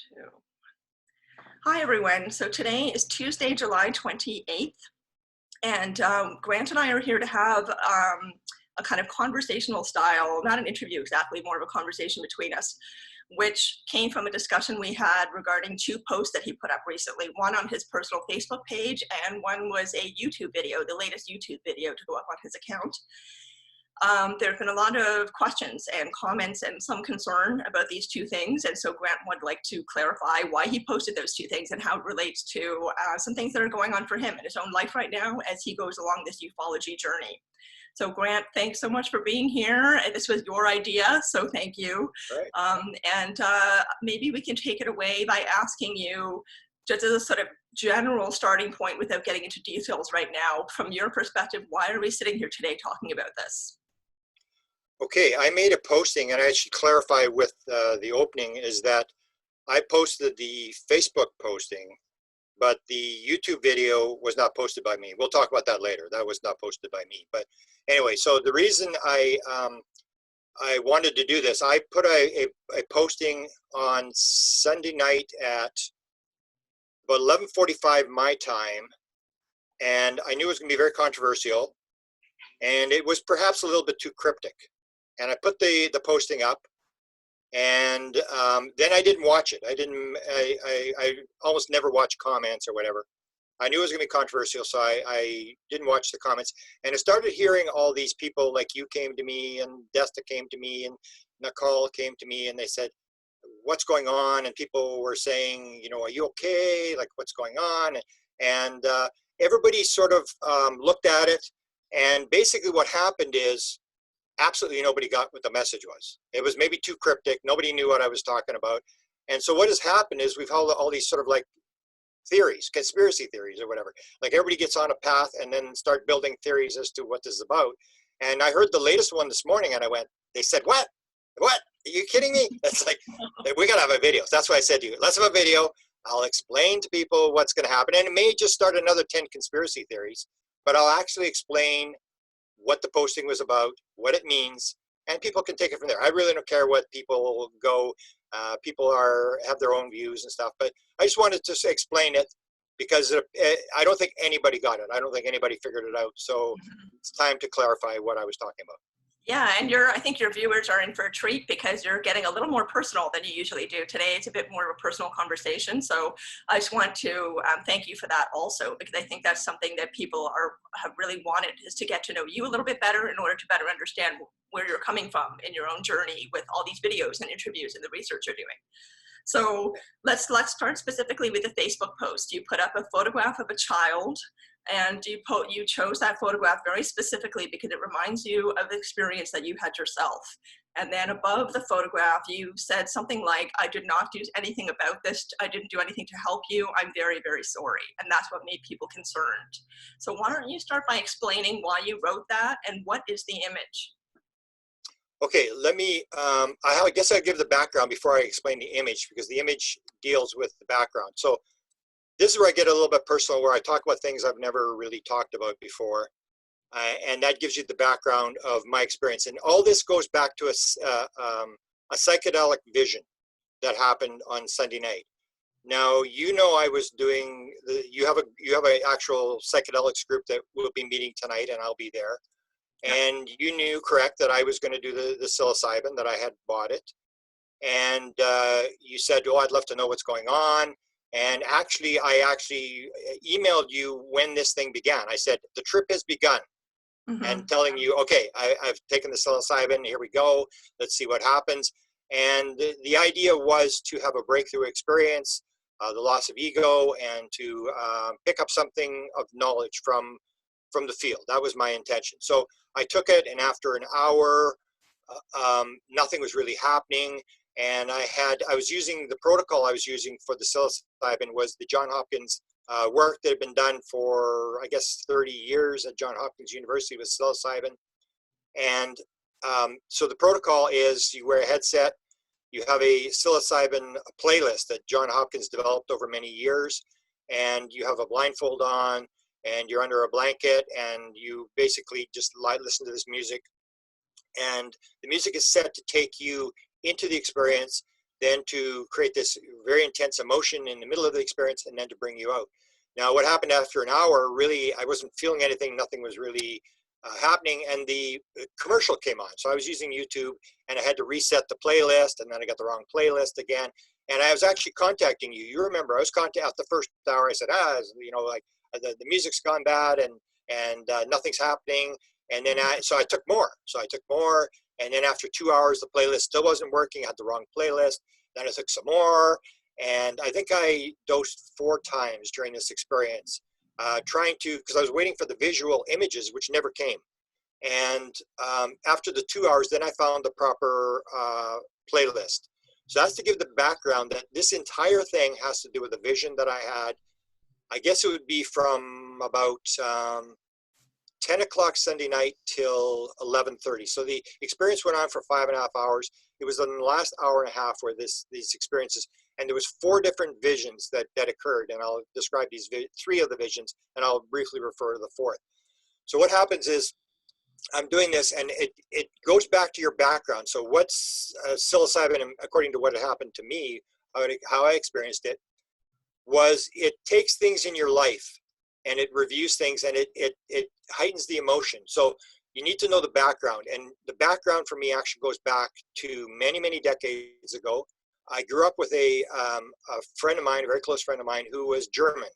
Two. Hi, everyone. So today is Tuesday, July 28th, and Grant and I are here to have a kind of conversational style, not an interview exactly, more of a conversation between us, which came from a discussion we had regarding two posts that he put up recently, one on his personal Facebook page and one was a YouTube video, the latest YouTube video to go up on his account. There have been a lot of questions and comments and some concern about these two things, and so Grant would like to clarify why he posted those two things and how it relates to some things that are going on for him in his own life right now as he goes along this ufology journey. So Grant, thanks so much for being here. This was your idea, so thank you. Right. Maybe we can take it away by asking you, just as a sort of general starting point without getting into details right now, from your perspective, why are we sitting here today talking about this? Okay, I made a posting, and I should clarify with the opening is that I posted the Facebook posting, but the YouTube video was not posted by me. We'll talk about that later. That was not posted by me. But anyway, so the reason I wanted to do this, I put a posting on Sunday night at about 11:45 my time, and I knew it was going to be very controversial, and it was perhaps a little bit too cryptic. And I put the posting up, and then I didn't watch it. I almost never watch comments or whatever. I knew it was going to be controversial, so I didn't watch the comments. And I started hearing all these people, like you came to me, and Desta came to me, and Nicole came to me, and they said, what's going on? And people were saying, you know, are you okay? Like, what's going on? And everybody sort of looked at it, and basically what happened is, absolutely nobody got what the message was. It was maybe too cryptic. Nobody knew what I was talking about. And so what has happened is we've held all these sort of like theories, conspiracy theories or whatever. Like everybody gets on a path and then start building theories as to what this is about. And I heard the latest one this morning and I went, they said, what? What? Are you kidding me? It's like, we got to have a video. So that's why I said to you, let's have a video. I'll explain to people what's going to happen. And it may just start another 10 conspiracy theories, but I'll actually explain what the posting was about, what it means, and people can take it from there. I really don't care what people go. People have their own views and stuff, but I just wanted to explain it because I don't think anybody got it. I don't think anybody figured it out. So it's time to clarify what I was talking about. Yeah, and I think your viewers are in for a treat because you're getting a little more personal than you usually do. Today it's a bit more of a personal conversation, so I just want to thank you for that also, because I think that's something that people have really wanted, is to get to know you a little bit better in order to better understand where you're coming from in your own journey with all these videos and interviews and the research you're doing. So let's start specifically with the Facebook post. You put up a photograph of a child, and you chose that photograph very specifically because it reminds you of the experience that you had yourself. And then above the photograph, you said something like, I did not do anything about this. I didn't do anything to help you. I'm very, very sorry. And that's what made people concerned. So why don't you start by explaining why you wrote that and what is the image? Okay, let me, I guess I'll give the background before I explain the image, because the image deals with the background. So this is where I get a little bit personal, where I talk about things I've never really talked about before. And that gives you the background of my experience. And all this goes back to a psychedelic vision that happened on Sunday night. Now, you know, I was doing, you have an actual psychedelics group that will be meeting tonight, and I'll be there. And you knew, correct, that I was going to do the psilocybin, that I had bought it. And you said, oh, I'd love to know what's going on. And actually, I emailed you when this thing began. I said, the trip has begun. And telling you, okay, I've taken the psilocybin, here we go, let's see what happens. And the idea was to have a breakthrough experience, the loss of ego, and to pick up something of knowledge from the field. That was my intention. So I took it, and after an hour, nothing was really happening. And I was using the protocol I was using for the psilocybin was the Johns Hopkins work that had been done for, I guess, 30 years at Johns Hopkins University with psilocybin. And so the protocol is you wear a headset, you have a psilocybin playlist that Johns Hopkins developed over many years, and you have a blindfold on, and you're under a blanket, and you basically just listen to this music. And the music is set to take you into the experience. then to create this very intense emotion in the middle of the experience, and then to bring you out. Now, what happened after an hour, really, I wasn't feeling anything, nothing was really happening, and the commercial came on. So I was using YouTube, and I had to reset the playlist, and then I got the wrong playlist again. And I was actually contacting you. You remember, I was contacting after the first hour. I said, like the music's gone bad, and nothing's happening. And then so I took more. And then after 2 hours, the playlist still wasn't working. I had the wrong playlist. Then I took some more. And I think I dosed 4 times during this experience, trying to, because I was waiting for the visual images, which never came. And after the 2 hours, then I found the proper playlist. So that's to give the background that this entire thing has to do with the vision that I had. I guess it would be from about 10 o'clock Sunday night till 11:30. So the experience went on for 5.5 hours. It was in the last hour and a half where these experiences, and there was 4 different visions that occurred, and I'll describe these 3 of the visions, and I'll briefly refer to the 4th. So what happens is I'm doing this, and it goes back to your background. So what's psilocybin, according to what happened to me, how I experienced it, was it takes things in your life and it reviews things, and it heightens the emotion. So you need to know the background, and the background for me actually goes back to many, many decades ago. I grew up with a friend of mine, a very close friend of mine, who was German,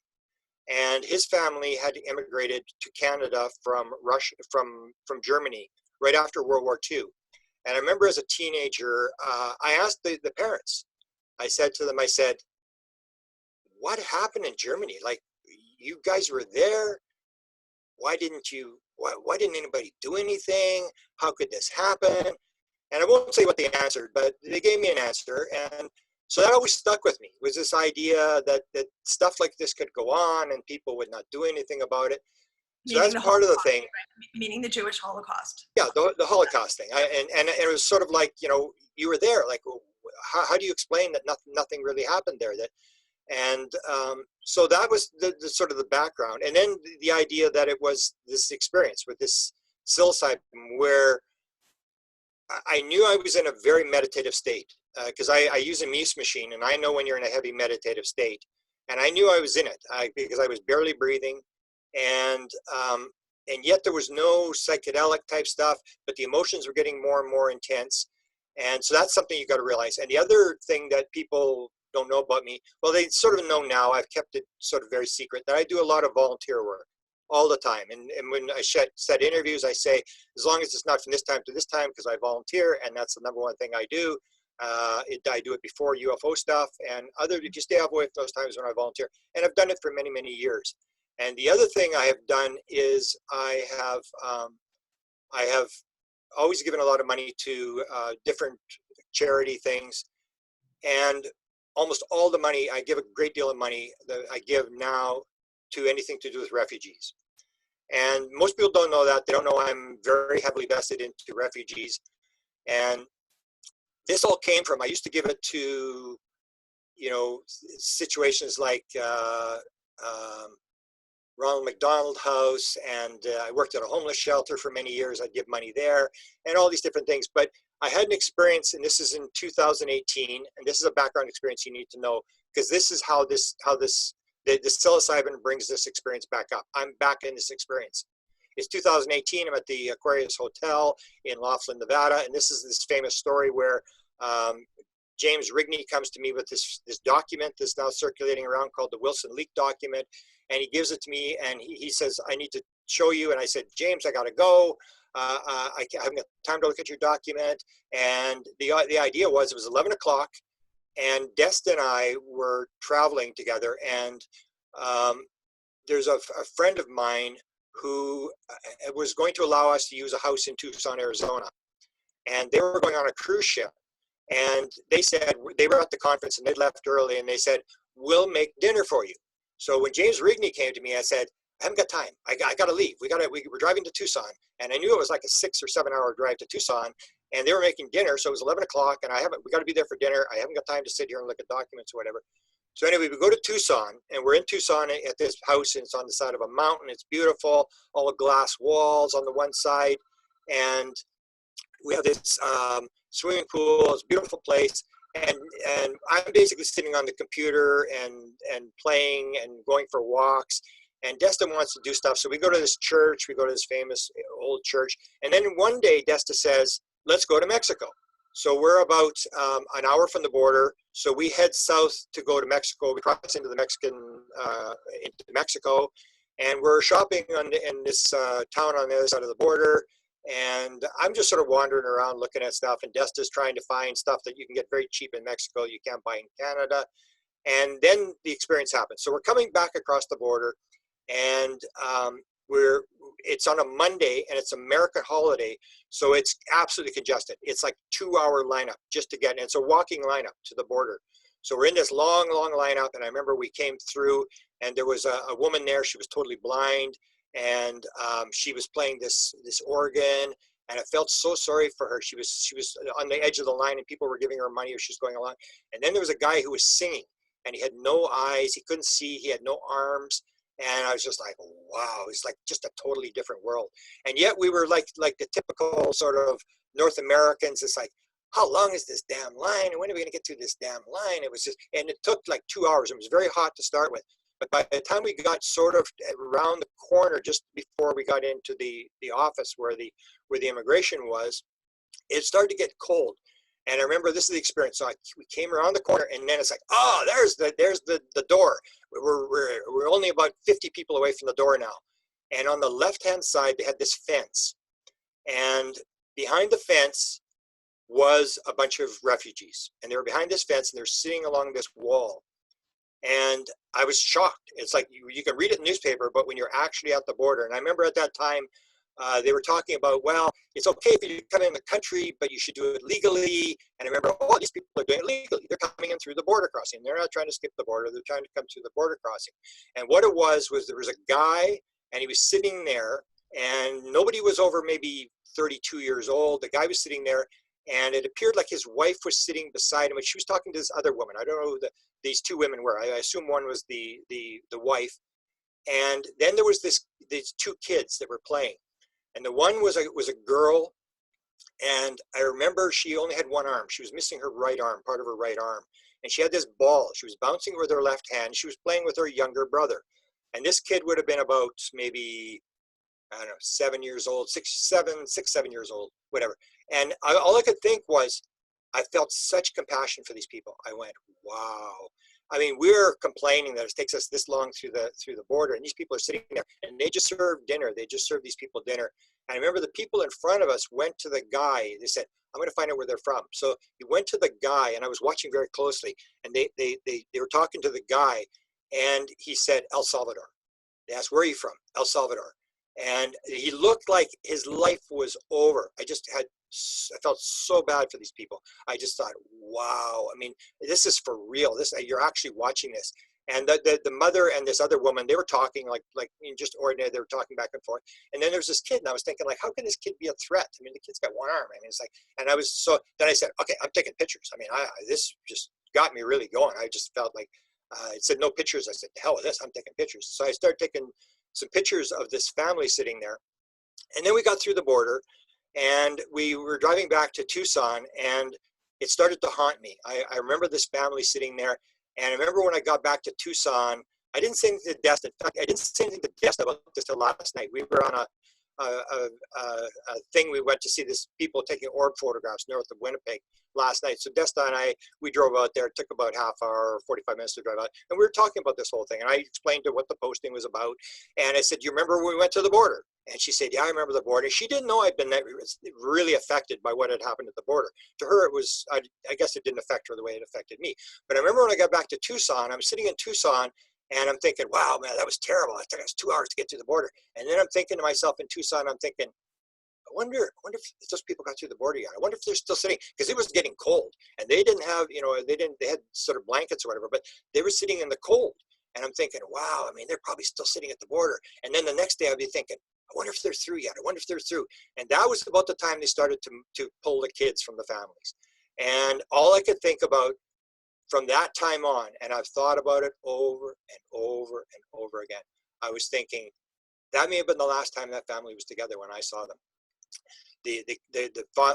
and his family had immigrated to Canada from Russia, from Germany, right after World War II. And I remember as a teenager, I asked the parents. I said to them, I said, "What happened in Germany? Like, you guys were there. Why didn't anybody do anything? How could this happen?" And I won't say what they answered, but they gave me an answer. And so that always stuck with me, was this idea that stuff like this could go on and people would not do anything about it. So Meaning that's the part of the Holocaust, thing. right? Meaning the Jewish Holocaust. Yeah, the Holocaust thing. And it was sort of like, you were there. Like, well, how do you explain that nothing really happened there? And so that was the sort of the background. And then the idea that it was this experience with this psilocybin, where I knew I was in a very meditative state, because I use a Muse machine, and I know when you're in a heavy meditative state. And I knew I was in it because I was barely breathing, and yet there was no psychedelic type stuff, but the emotions were getting more and more intense. And so that's something you got to realize. And the other thing that people don't know about me, well, they sort of know now, I've kept it sort of very secret, that I do a lot of volunteer work all the time. And when I set interviews, I say, as long as it's not from this time to this time, because I volunteer, and that's the number one thing I do. I do it before UFO stuff, and if you stay away from those times when I volunteer. And I've done it for many, many years. And the other thing I have done is I have always given a lot of money to different charity things, and almost all the money, I give a great deal of money that I give now to anything to do with refugees. And most people don't know that. They don't know I'm very heavily vested into refugees. And this all came from, I used to give it to, situations like Ronald McDonald House, and I worked at a homeless shelter for many years. I'd give money there, and all these different things. But I had an experience, and this is in 2018, and this is a background experience you need to know, because this is how the psilocybin brings this experience back up. I'm back in this experience. It's 2018. I'm at the Aquarius Hotel in Laughlin, Nevada, and this is this famous story where James Rigney comes to me with this document that's now circulating around called the Wilson Leak document, and he gives it to me, and he says, "I need to show you." And I said, "James, I got to go. I haven't got time to look at your document." And the idea was, it was 11 o'clock, and Dest and I were traveling together, and there's a friend of mine who was going to allow us to use a house in Tucson, Arizona. And they were going on a cruise ship. And they said, they were at the conference and they left early, and they said, "We'll make dinner for you." So when James Rigney came to me, I said, "I haven't got time. I got to leave. We're driving to Tucson." And I knew it was like a 6 or 7 hour drive to Tucson, and they were making dinner. So it was 11 o'clock, and we got to be there for dinner. I haven't got time to sit here and look at documents or whatever. So anyway, we go to Tucson, and we're in Tucson at this house, and it's on the side of a mountain. It's beautiful, all the glass walls on the one side. And we have this swimming pool. It's a beautiful place. and I'm basically sitting on the computer and playing and going for walks. And Desta wants to do stuff, so we go to this church. We go to this famous old church, and then one day Desta says, "Let's go to Mexico." So we're about an hour from the border. So we head south to go to Mexico. We cross into the into Mexico, and we're shopping in this town on the other side of the border. And I'm just sort of wandering around looking at stuff, and Desta's trying to find stuff that you can get very cheap in Mexico, you can't buy in Canada. And then the experience happens. So we're coming back across the border, and it's on a Monday, and it's American holiday, so it's absolutely congested. It's like 2-hour lineup just to get in. It's a walking lineup to the border. So we're in this long lineup, and I remember we came through, and there was a woman there. She was totally blind, and she was playing this organ, and I felt so sorry for her. She was on the edge of the line, and people were giving her money as she was going along. And then there was a guy who was singing, and he had no eyes, he couldn't see, he had no arms. And I was just like, wow, it's like just a totally different world. And yet we were like the typical sort of North Americans. It's like, how long is this damn line? And when are we going to get through this damn line? It was just, and it took like 2 hours. It was very hot to start with. But by the time we got sort of around the corner, just before we got into the office where the immigration was, it started to get cold. And I remember this is the experience. So we came around the corner, and then it's like, oh, there's the door. We're only about 50 people away from the door now. And on the left-hand side, they had this fence. And behind the fence was a bunch of refugees. And they were behind this fence, and they're sitting along this wall. And I was shocked. It's like you can read it in the newspaper, but when you're actually at the border, and I remember at that time, they were talking about, well, it's okay if you come in the country, but you should do it legally. And I remember, oh, these people are doing it legally. They're coming in through the border crossing. They're not trying to skip the border. They're trying to come through the border crossing. And what it was there was a guy, and he was sitting there, and nobody was over maybe 32 years old. The guy was sitting there, and it appeared like his wife was sitting beside him, and she was talking to this other woman. I don't know who these two women were. I assume one was the wife. And then there was these two kids that were playing. And the one was a girl, and I remember she only had one arm. She was missing her right arm, part of her right arm. And she had this ball. She was bouncing with her left hand. She was playing with her younger brother. And this kid would have been about maybe, I don't know, 7 years old, 7 years old, whatever. And all I could think was, I felt such compassion for these people. I went, wow. I mean, we're complaining that it takes us this long through the border, and these people are sitting there, and they just served dinner. They just served these people dinner. And I remember the people in front of us went to the guy. They said, I'm going to find out where they're from. So he went to the guy, and I was watching very closely, and they were talking to the guy, and he said, El Salvador. They asked, where are you from? El Salvador. And he looked like his life was over. I felt so bad for these people. I just thought, wow, I mean, this is for real. You're actually watching this. And the mother and this other woman, they were talking like just ordinary, they were talking back and forth. And then there's this kid, and I was thinking, like, how can this kid be a threat? I mean, the kid's got one arm. I mean, it's like, and then I said, okay, I'm taking pictures. I mean, this just got me really going. I just felt like, it said no pictures. I said, the hell with this, I'm taking pictures. So I started taking some pictures of this family sitting there. And then we got through the border, and we were driving back to Tucson, and it started to haunt me. I remember this family sitting there, and I remember when I got back to Tucson, I didn't say anything to Desta. In fact, I didn't say anything to Desta about this till last night. We were on a thing. We went to see this people taking orb photographs north of Winnipeg last night. So Desta and we drove out there. It took about half hour, 45 minutes to drive out. And we were talking about this whole thing. And I explained to her what the posting was about. And I said, you remember when we went to the border? And she said, yeah, I remember the border. She didn't know I'd been really affected by what had happened at the border. To her, it was, I guess it didn't affect her the way it affected me. But I remember when I got back to Tucson, I'm sitting in Tucson, and I'm thinking, wow, man, that was terrible. It took us 2 hours to get to the border. And then I'm thinking to myself in Tucson, I'm thinking, I wonder if those people got through the border yet. I wonder if they're still sitting, because it was getting cold. And they didn't have, they had sort of blankets or whatever, but they were sitting in the cold. And I'm thinking, wow, I mean, they're probably still sitting at the border. And then the next day I'd be thinking, I wonder if they're through yet. I wonder if they're through. And that was about the time they started to pull the kids from the families. And all I could think about from that time on, and I've thought about it over and over and over again, I was thinking that may have been the last time that family was together when I saw them.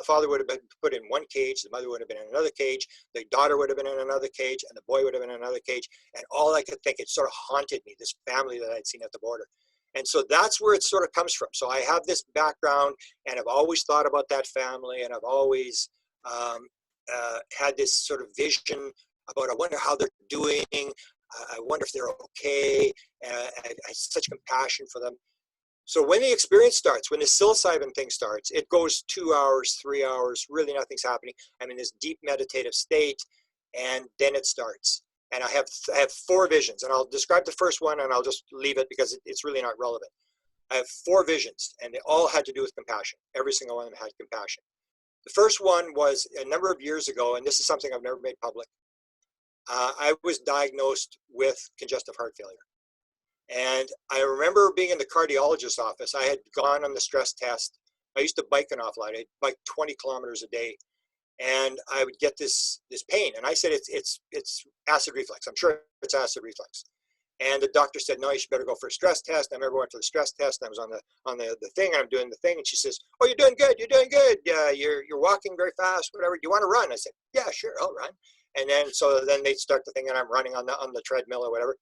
father would have been put in one cage, the mother would have been in another cage, the daughter would have been in another cage, and the boy would have been in another cage. And all I could think, it sort of haunted me, this family that I'd seen at the border. And so that's where it sort of comes from. So I have this background, and I've always thought about that family, and I've always had this sort of vision about, I wonder how they're doing, I wonder if they're okay, and I have such compassion for them. So when the experience starts, when the psilocybin thing starts, it goes 2 hours, 3 hours, really nothing's happening. I'm in this deep meditative state, and then it starts. And I have 4 visions, and I'll describe the first one, and I'll just leave it because it's really not relevant. I have 4 visions, and they all had to do with compassion. Every single one of them had compassion. The first one was a number of years ago, and this is something I've never made public. I was diagnosed with congestive heart failure. And I remember being in the cardiologist's office. I had gone on the stress test. I used to bike an awful lot. I'd bike 20 kilometers a day. And I would get this pain. And I said, it's acid reflux. I'm sure it's acid reflux. And the doctor said, no, you should better go for a stress test. And I remember I went for the stress test, and I was on the thing, and I'm doing the thing. And she says, oh, you're doing good. You're doing good. You're walking very fast, whatever. Do you want to run? I said, yeah, sure, I'll run. And then they start the thing, and I'm running on the treadmill or whatever.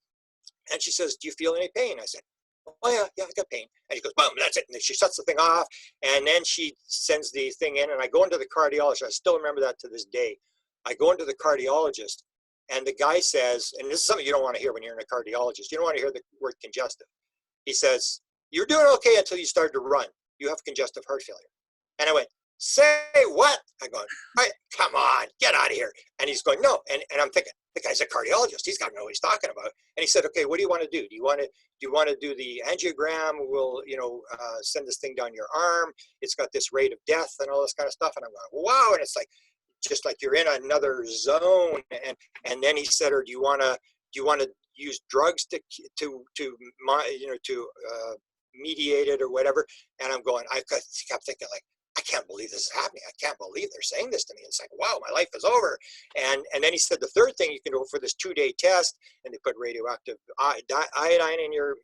And she says, do you feel any pain? I said, oh, yeah, I got pain. And she goes, boom, that's it. And then she shuts the thing off. And then she sends the thing in, and I go into the cardiologist. I still remember that to this day. I go into the cardiologist, and the guy says, and this is something you don't want to hear when you're in a cardiologist. You don't want to hear the word congestive. He says, you're doing okay until you start to run. You have congestive heart failure. And I went, say what? I go, come on, get out of here. And he's going, no. And I'm thinking, the guy's a cardiologist. He's got to know what he's talking about. And he said, okay, what do you want to do? Do you want to do the angiogram? We'll, send this thing down your arm. It's got this rate of death and all this kind of stuff. And I'm going, wow. And it's like, just like you're in another zone. And then he said, or do you want to use drugs to mediate it or whatever? And I'm going, I kept thinking, like, I can't believe this is happening. I can't believe they're saying this to me. It's like, wow, my life is over. And then he said, the third thing you can do for this 2-day test, and they put radioactive iodine in your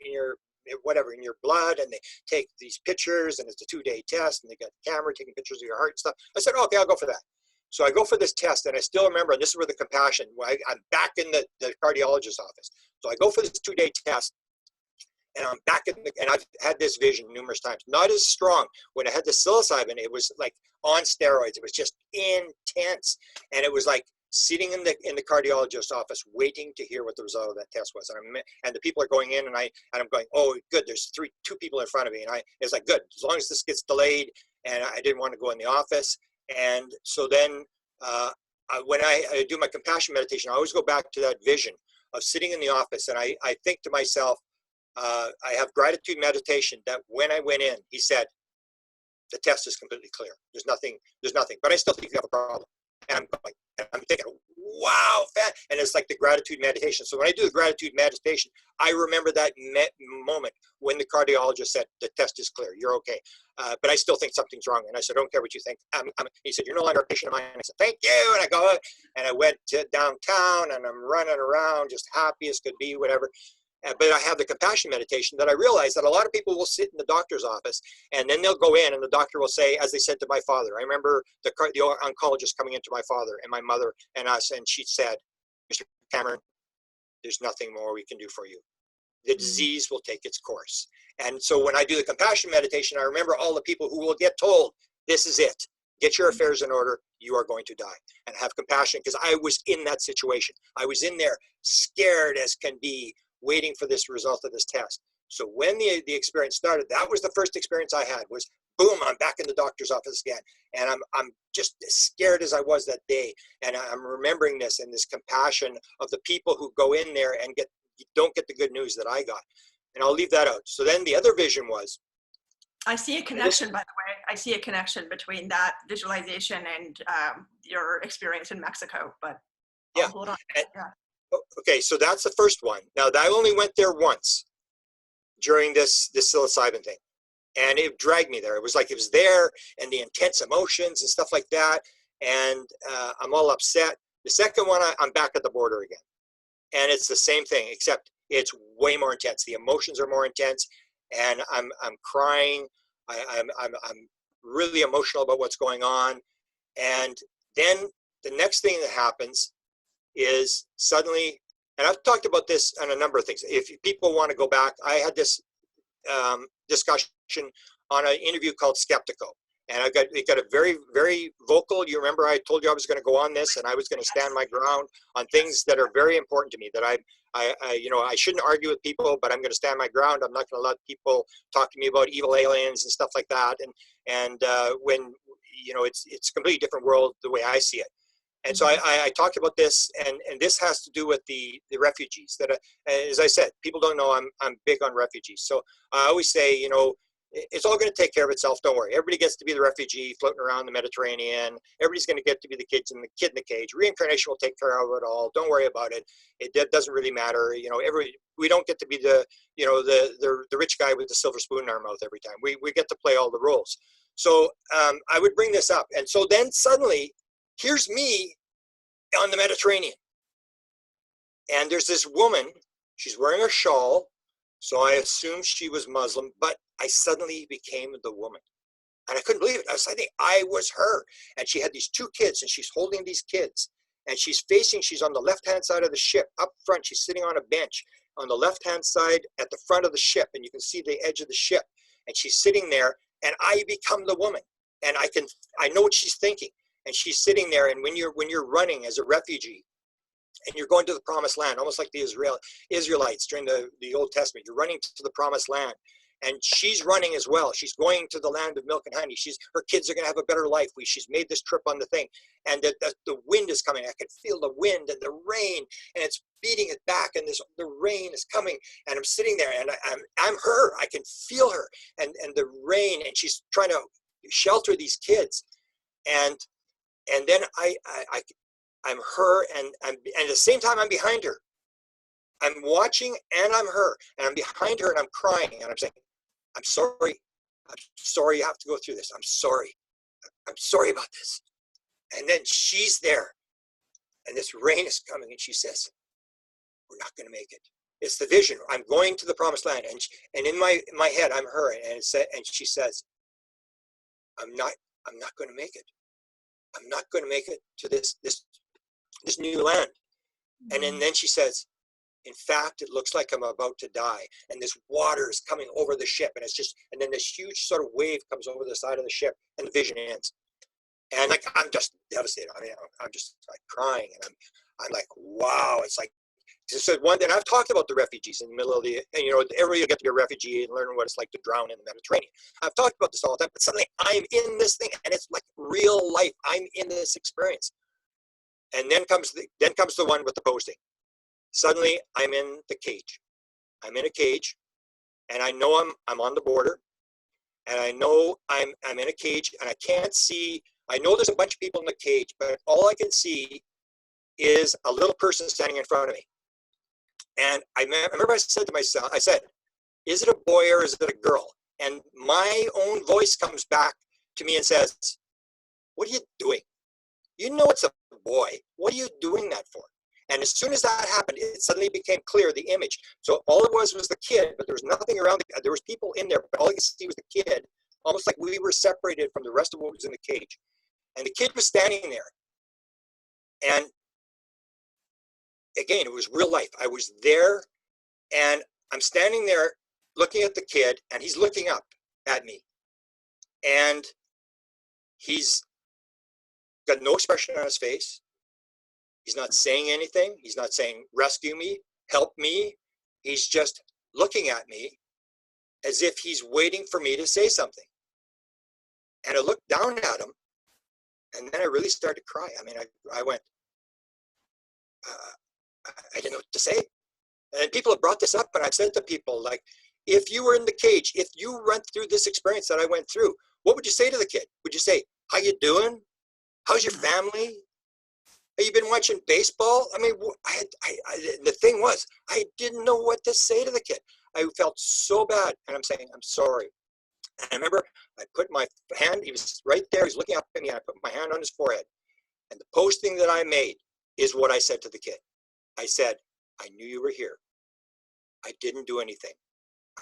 blood, and they take these pictures, and it's a 2-day test, and they got the camera taking pictures of your heart and stuff. I said, okay, I'll go for that. So I go for this test, and I still remember, and this is where the compassion, I'm back in the cardiologist's office. So I go for this 2-day test, and I'm back and I've had this vision numerous times, not as strong. When I had the psilocybin, it was like on steroids. It was just intense. And it was like sitting in the cardiologist's office, waiting to hear what the result of that test was. And the people are going in, and I'm going, oh, good. There's 2 people in front of me. And it's like, good, as long as this gets delayed. And I didn't want to go in the office. And so then when I do my compassion meditation, I always go back to that vision of sitting in the office. And I think to myself, I have gratitude meditation that when I went in, he said, the test is completely clear. There's nothing, but I still think you have a problem. And I'm thinking, wow, and it's like the gratitude meditation. So when I do the gratitude meditation, I remember that moment when the cardiologist said, the test is clear, you're okay. But I still think something's wrong. And I said, I don't care what you think. He said, you're no longer a patient of mine. And I said, thank you. And I go, and I went to downtown, and I'm running around, just happy as could be, whatever. But I have the compassion meditation that I realize that a lot of people will sit in the doctor's office, and then they'll go in, and the doctor will say, as they said to my father, I remember the oncologist coming into my father and my mother and us, and she said, Mr. Cameron, there's nothing more we can do for you. The disease will take its course. And so when I do the compassion meditation, I remember all the people who will get told, this is it. Get your affairs in order. You are going to die. And have compassion, because I was in that situation. I was in there scared as can be, waiting for this result of this test. So when the experience started, that was the first experience I had, was boom, I'm back in the doctor's office again. And I'm just as scared as I was that day. And I'm remembering this and this compassion of the people who go in there and don't get the good news that I got. And I'll leave that out. So then the other vision was, I see a connection, by the way. I see a connection between that visualization and your experience in Mexico, but yeah. Hold on. Yeah. Okay, so that's the first one. Now, I only went there once during this psilocybin thing, and it dragged me there. It was like it was there, and the intense emotions and stuff like that, and I'm all upset. The second one, I'm back at the border again, and it's the same thing, except it's way more intense. The emotions are more intense, and I'm crying. I'm really emotional about what's going on. And then the next thing that happens is suddenly, and I've talked about this on a number of things. If people want to go back, I had this discussion on an interview called Skeptical. And it got a very, very vocal. You remember I told you I was going to go on this and I was going to stand my ground on things that are very important to me, that I shouldn't argue with people, but I'm going to stand my ground. I'm not going to let people talk to me about evil aliens and stuff like that. And when, it's a completely different world the way I see it. And so I talked about this, and this has to do with the refugees that, as I said, people don't know I'm big on refugees. So I always say, it's all going to take care of itself. Don't worry. Everybody gets to be the refugee floating around the Mediterranean. Everybody's going to get to be the kid in the cage. Reincarnation will take care of it all. Don't worry about it. It doesn't really matter. We don't get to be the rich guy with the silver spoon in our mouth every time. We get to play all the roles. So I would bring this up. And so then suddenly, here's me on the Mediterranean. And there's this woman, she's wearing a shawl. So I assumed she was Muslim, but I suddenly became the woman. And I couldn't believe it. I was her. And she had these two kids, and she's holding these kids. And she's on the left-hand side of the ship. Up front, she's sitting on a bench on the left-hand side at the front of the ship. And you can see the edge of the ship. And she's sitting there, and I become the woman. And I know what she's thinking. And she's sitting there, and when you're running as a refugee, and you're going to the promised land, almost like the Israelites during the Old Testament, you're running to the promised land. And she's running as well. She's going to the land of milk and honey. Her kids are going to have a better life. She's made this trip on the thing. And the wind is coming. I can feel the wind and the rain, and it's beating it back, and the rain is coming. And I'm sitting there, and I'm her. I can feel her. And the rain, and she's trying to shelter these kids. And then I'm her, and at the same time I'm behind her. I'm watching, and I'm her, and I'm behind her, and I'm crying, and I'm saying, I'm sorry you have to go through this. I'm sorry about this. And then she's there, and this rain is coming, and she says, we're not going to make it. It's the vision. I'm going to the promised land. And in my head, I'm her, and she says, I'm not going to make it. I'm not going to make it to this new land. And then she says, in fact, it looks like I'm about to die. And this water is coming over the ship. And then this huge sort of wave comes over the side of the ship, and the vision ends. And I'm just devastated. I mean, I'm just like crying, and I'm like, wow. It's like, so one, and I've talked about the refugees in the middle of everybody will get to be a refugee and learn what it's like to drown in the Mediterranean. I've talked about this all the time, but suddenly I'm in this thing, and it's like real life. I'm in this experience. And then comes the one with the posting. Suddenly I'm in the cage. I'm in a cage, and I know I'm on the border, and I know I'm in a cage, and I can't see. I know there's a bunch of people in the cage, but all I can see is a little person standing in front of me. And I remember I said to myself, is it a boy or is it a girl? And my own voice comes back to me and says, what are you doing? You know it's a boy. What are you doing that for? And as soon as that happened, it suddenly became clear, the image. So all it was the kid, but there was nothing around. There was people in there, but all you could see was the kid, almost like we were separated from the rest of what was in the cage. And the kid was standing there. And again, it was real life. I was there, and I'm standing there looking at the kid, and he's looking up at me. And he's got no expression on his face. He's not saying anything. He's not saying, rescue me, help me. He's just looking at me as if he's waiting for me to say something. And I looked down at him, and then I really started to cry. I mean, I went, I didn't know what to say. And people have brought this up, and I've said to people, like, if you were in the cage, if you went through this experience that I went through, what would you say to the kid? Would you say, how you doing? How's your family? Have you been watching baseball? I mean, the thing was, I didn't know what to say to the kid. I felt so bad, and I'm saying, I'm sorry. And I remember I put my hand, he was right there, he's looking up at me, and I put my hand on his forehead. And the posting that I made is what I said to the kid. I said, I knew you were here. I didn't do anything.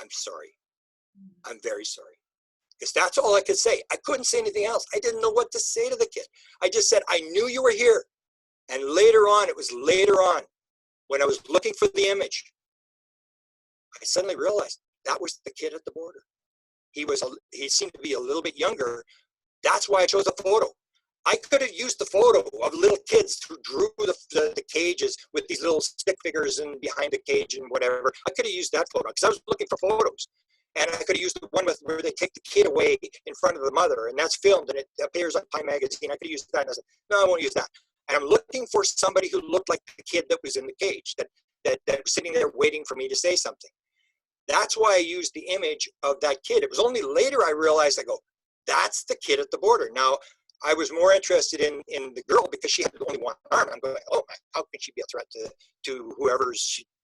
I'm sorry. I'm very sorry. because that's all I could say. I couldn't say anything else. I didn't know what to say to the kid. I just said, I knew you were here. And later on, it was later on, when I was looking for the image, I suddenly realized that was the kid at the border. He seemed to be a little bit younger. That's why I chose the photo. I could have used the photo of little kids who drew the cages with these little stick figures and behind the cage and whatever. I could have used that photo because I was looking for photos. And I could have used the one where they take the kid away in front of the mother, and that's filmed and it appears on Time magazine. I could have used that. And I said, no, I won't use that. And I'm looking for somebody who looked like the kid that was in the cage, that was sitting there waiting for me to say something. That's why I used the image of that kid. It was only later I realized, I go, that's the kid at the border. Now, I was more interested in the girl because she had only one arm. I'm going, oh, how can she be a threat to whoever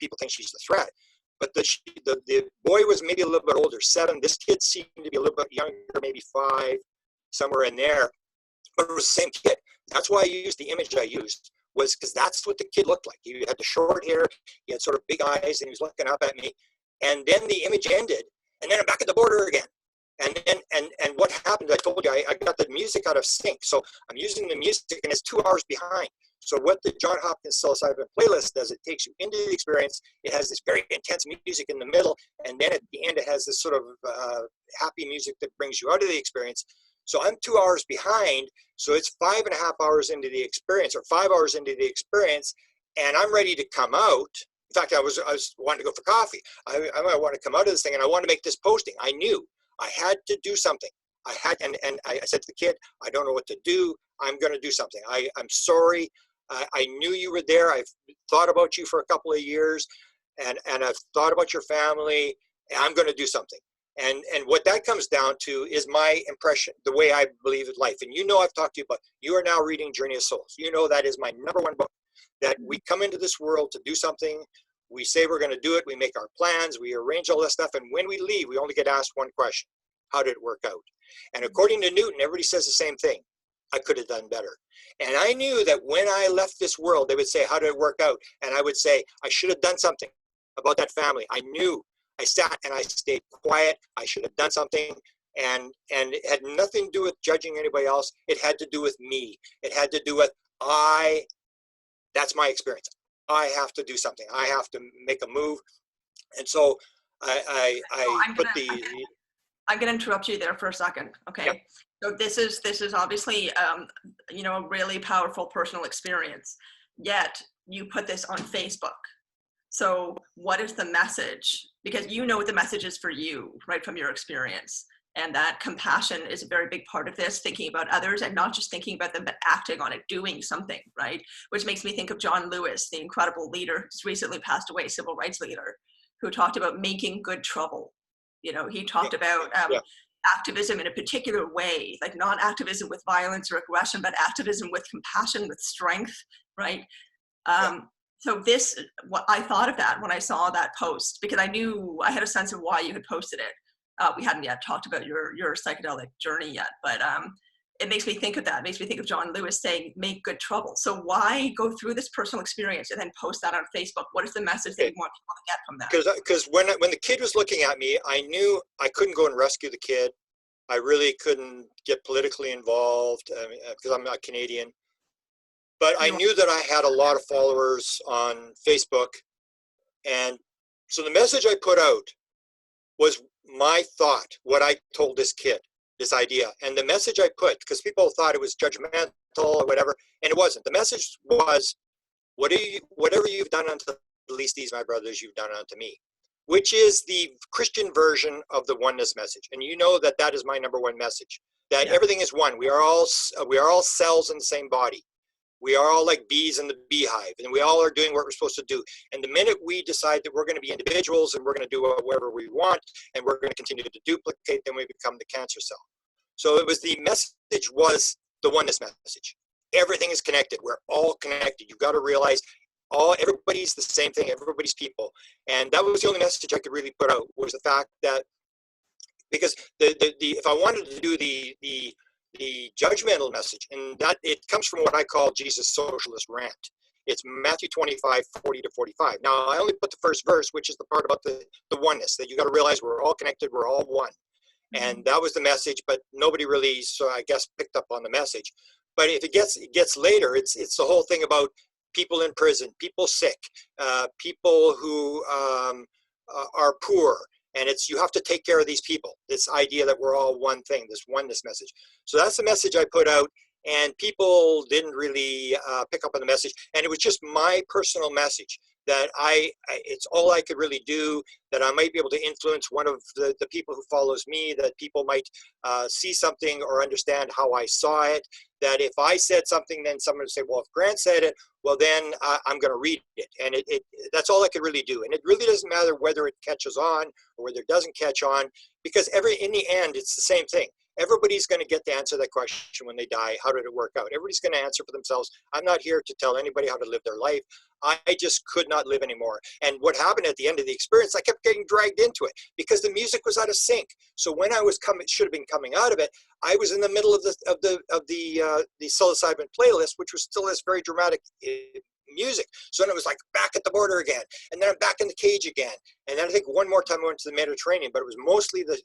people think she's a threat? But the boy was maybe a little bit older, 7. This kid seemed to be a little bit younger, maybe 5, somewhere in there. But it was the same kid. That's why I used the image I used, was because that's what the kid looked like. He had the short hair, he had sort of big eyes, and he was looking up at me. And then the image ended, and then I'm back at the border again. And then and what happened, I told you, I got the music out of sync. So I'm using the music, and it's 2 hours behind. So what the John Hopkins Psilocybin playlist does, it takes you into the experience. It has this very intense music in the middle, and then at the end it has this sort of happy music that brings you out of the experience. So I'm 2 hours behind, so it's 5.5 hours into the experience, or 5 hours into the experience, and I'm ready to come out. In fact, I was wanting to go for coffee. I might want to come out of this thing, and I want to make this posting. I knew I had to do something. I said to the kid, I don't know what to do. I'm going to do something. I'm sorry. I knew you were there. I've thought about you for a couple of years, and I've thought about your family, and I'm going to do something. And what that comes down to is my impression, the way I believe in life. And you know, I've talked to you about, you are now reading Journey of Souls. You know, that is my #1 book, that we come into this world to do something. We say we're going to do it. We make our plans. We arrange all this stuff. And when we leave, we only get asked one question. How did it work out? And according to Newton, everybody says the same thing. I could have done better. And I knew that when I left this world, they would say, how did it work out? And I would say, I should have done something about that family. I knew. I sat and I stayed quiet. I should have done something. And it had nothing to do with judging anybody else. It had to do with me. It had to do with that's my experience. I have to do something. I have to make a move. And so I'm going to interrupt you there for a second. Okay. Yep. So this is obviously, you know, a really powerful personal experience, yet you put this on Facebook. So what is the message? Because you know what the message is for you, right, from your experience. And that compassion is a very big part of this, thinking about others and not just thinking about them, but acting on it, doing something, right? Which makes me think of John Lewis, the incredible leader who's recently passed away, civil rights leader, who talked about making good trouble. You know, he talked about activism in a particular way, like not activism with violence or aggression, but activism with compassion, with strength, right? So what I thought of that when I saw that post, because I knew I had a sense of why you had posted it. We hadn't yet talked about your psychedelic journey yet, but it makes me think of that. It makes me think of John Lewis saying, make good trouble. So why go through this personal experience and then post that on Facebook? What is the message that you want people to get from that? Because when the kid was looking at me, I knew I couldn't go and rescue the kid. I really couldn't get politically involved because I'm not Canadian. But I knew that I had a lot of followers on Facebook. And so the message I put out was my thought, what I told this kid, this idea. And the message I put, because people thought it was judgmental or whatever, and it wasn't. The message was, whatever you've done unto the least these, my brothers, you've done unto me, which is the Christian version of the oneness message. And you know that that is my #1 message, that everything is one. We are all cells in the same body. We are all like bees in the beehive, and we all are doing what we're supposed to do. And the minute we decide that we're going to be individuals and we're going to do whatever we want, and we're going to continue to duplicate, then we become the cancer cell. So it was, the message was the oneness message. Everything is connected. We're all connected. You've got to realize everybody's the same thing. Everybody's people. And that was the only message I could really put out, was the fact that, because if I wanted to do the judgmental message, and that it comes from what I call Jesus' socialist rant. It's Matthew 25:40-45. Now, I only put the first verse, which is the part about the oneness, that you got to realize we're all connected, we're all one. And that was the message, but nobody really, so I guess, picked up on the message. But if it gets later, it's the whole thing about people in prison, people sick, people who are poor, and it's you have to take care of these people. This idea that we're all one thing, this oneness message. So that's the message I put out, and people didn't really pick up on the message. And it was just my personal message that it's all I could really do, that I might be able to influence one of the people who follows me, that people might see something or understand how I saw it, that if I said something, then someone would say, well, if Grant said it, well, then I'm going to read it. And that's all I could really do. And it really doesn't matter whether it catches on or whether it doesn't catch on, because in the end, it's the same thing. Everybody's going to get to answer that question when they die. How did it work out? Everybody's going to answer for themselves. I'm not here to tell anybody how to live their life. I just could not live anymore. And what happened at the end of the experience, I kept getting dragged into it because the music was out of sync. So when I was should have been coming out of it, I was in the middle of the psilocybin playlist, which was still this very dramatic music. So then it was like back at the border again, and then I'm back in the cage again. And then I think one more time I went to the Mediterranean, but it was mostly the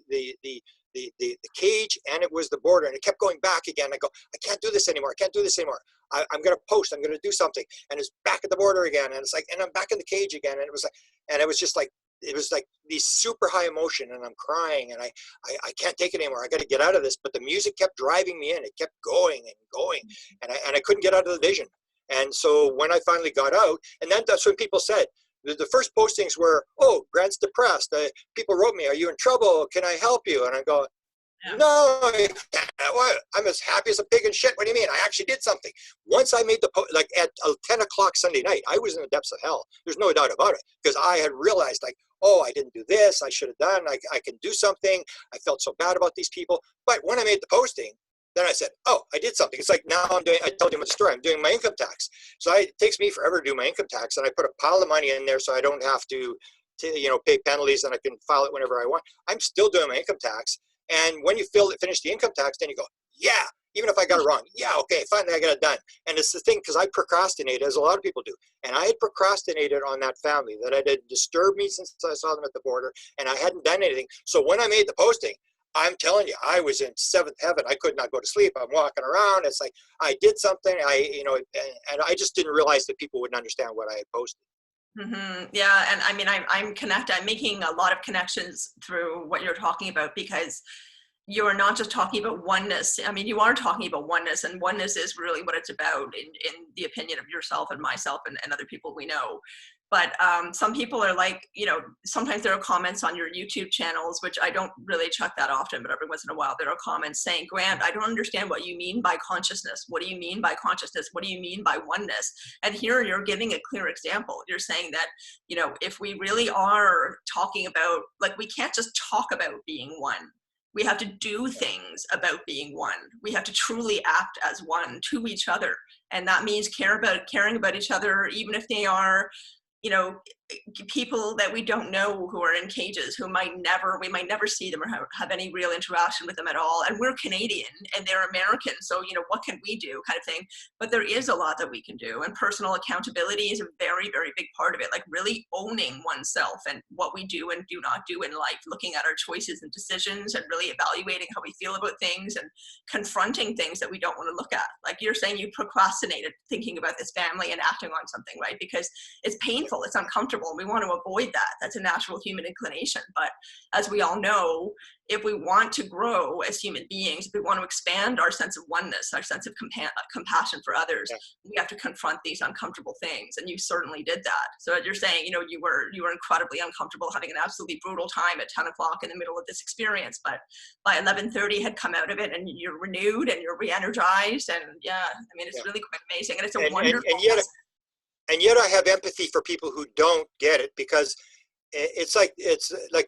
cage, and it was the border, and it kept going back again. I go, I can't do this anymore. I can't do this anymore. I'm going to post. I'm going to do something. And it's back at the border again, and it's like, and I'm back in the cage again. And it was like, and it was just like, it was like these super high emotion, and I'm crying, and I can't take it anymore. I got to get out of this. But the music kept driving me in. It kept going and going, and I couldn't get out of the vision. And so when I finally got out, and then that's when people said, the first postings were, oh, Grant's depressed. People wrote me, are you in trouble? Can I help you? And I go, no, I'm as happy as a pig in shit. What do you mean? I actually did something. Once I made the post, like at 10 o'clock Sunday night, I was in the depths of hell. There's no doubt about it, because I had realized, like, oh, I didn't do this. I should have done. I can do something. I felt so bad about these people. But when I made the posting, then I said, oh, I did something. It's like now I told you my story. I'm doing my income tax. So it takes me forever to do my income tax. And I put a pile of money in there so I don't have to pay penalties, and I can file it whenever I want. I'm still doing my income tax. And when you finish the income tax, then you go, yeah, even if I got it wrong, yeah, okay, finally I got it done. And it's the thing, because I procrastinated, as a lot of people do. And I had procrastinated on that family, that it had disturbed me since I saw them at the border, and I hadn't done anything. So when I made the posting, I'm telling you, I was in seventh heaven. I could not go to sleep. I'm walking around. It's like I did something. And I just didn't realize that people wouldn't understand what I had posted. Mm-hmm. Yeah, and I mean, I'm making a lot of connections through what you're talking about, because you're not just talking about oneness. I mean, you are talking about oneness, and oneness is really what it's about in the opinion of yourself and myself and other people we know. But some people are like, sometimes there are comments on your YouTube channels, which I don't really check that often, but every once in a while there are comments saying, Grant, I don't understand what you mean by consciousness. What do you mean by consciousness? What do you mean by oneness? And here you're giving a clear example. You're saying that, if we really are talking about, like, we can't just talk about being one. We have to do things about being one. We have to truly act as one to each other. And that means caring about each other, even if they are, people that we don't know, who are in cages, we might never see them or have any real interaction with them at all. And we're Canadian and they're American. So, what can we do, kind of thing. But there is a lot that we can do. And personal accountability is a very, very big part of it. Like really owning oneself and what we do and do not do in life, looking at our choices and decisions and really evaluating how we feel about things and confronting things that we don't want to look at. Like you're saying, you procrastinated thinking about this family and acting on something, right? Because it's painful, it's uncomfortable. We want to avoid that. That's a natural human inclination. But as we all know, if we want to grow as human beings, if we want to expand our sense of oneness, our sense of compassion for others, we have to confront these uncomfortable things. And you certainly did that. So you're saying, you were incredibly uncomfortable, having an absolutely brutal time at 10 o'clock in the middle of this experience. But by 11:30 had come out of it, and you're renewed and you're re-energized. And it's really quite amazing. And it's a wonderful. And yet I have empathy for people who don't get it, because it's like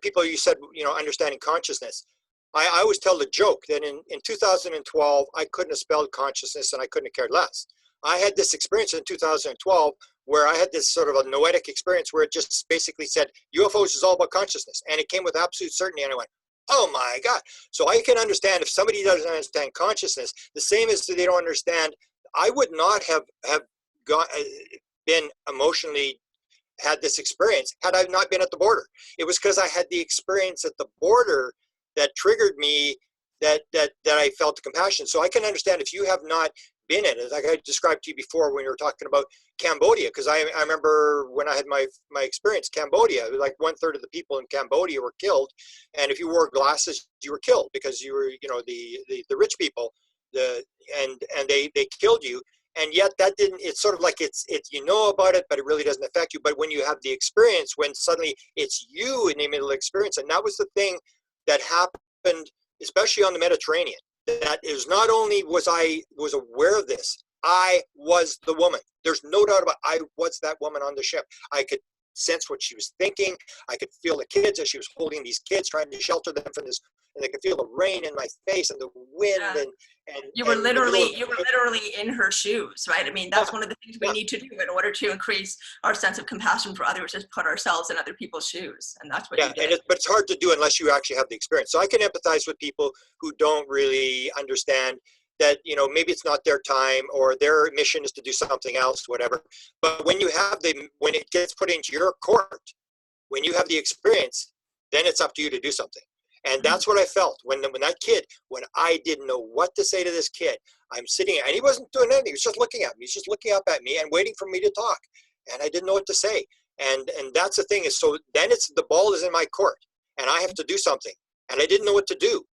people, you said, understanding consciousness. I always tell the joke that in 2012, I couldn't have spelled consciousness, and I couldn't have cared less. I had this experience in 2012 where I had this sort of a noetic experience where it just basically said, UFOs is all about consciousness. And it came with absolute certainty. And I went, oh my God. So I can understand if somebody doesn't understand consciousness, the same as they don't understand. I would not have been emotionally had this experience had I not been at the border. It was because I had the experience at the border that triggered me, that I felt the compassion. So I can understand if you have not been in it, like I described to you before when you were talking about Cambodia, because I remember when I had my experience Cambodia, like 1/3 of the people in Cambodia were killed, and if you wore glasses, you were killed because you were, you know, the rich people, and they killed you. And yet that didn't, it's sort of like it's you know about it, but it really doesn't affect you. But when you have the experience, when suddenly it's you in the middle of the experience, and that was the thing that happened, especially on the Mediterranean. That is, not only was I aware of this, I was the woman. There's no doubt about it. I was that woman on the ship. I could sense what she was thinking. I could feel the kids as she was holding these kids, trying to shelter them from this, and I could feel the rain in my face and the wind Yeah. and You were the middle of, literally in her shoes, right? I mean, yeah, that's one of the things we yeah. need to do in order to increase our sense of compassion for others, is put ourselves in other people's shoes. And that's what Yeah, you did. but it's hard to do unless you actually have the experience. So I can empathize with people who don't really understand that, you know, maybe it's not their time or their mission is to do something else, whatever. But when you have when it gets put into your court, when you have the experience, then it's up to you to do something. And Mhm. that's what I felt when that kid, when I didn't know what to say to this kid, I'm sitting, and he wasn't doing anything. He was just looking at me. He's just looking up at me and waiting for me to talk. And I didn't know what to say. And that's the thing, is so then it's the ball is in my court and I have to do something. And I didn't know what to do.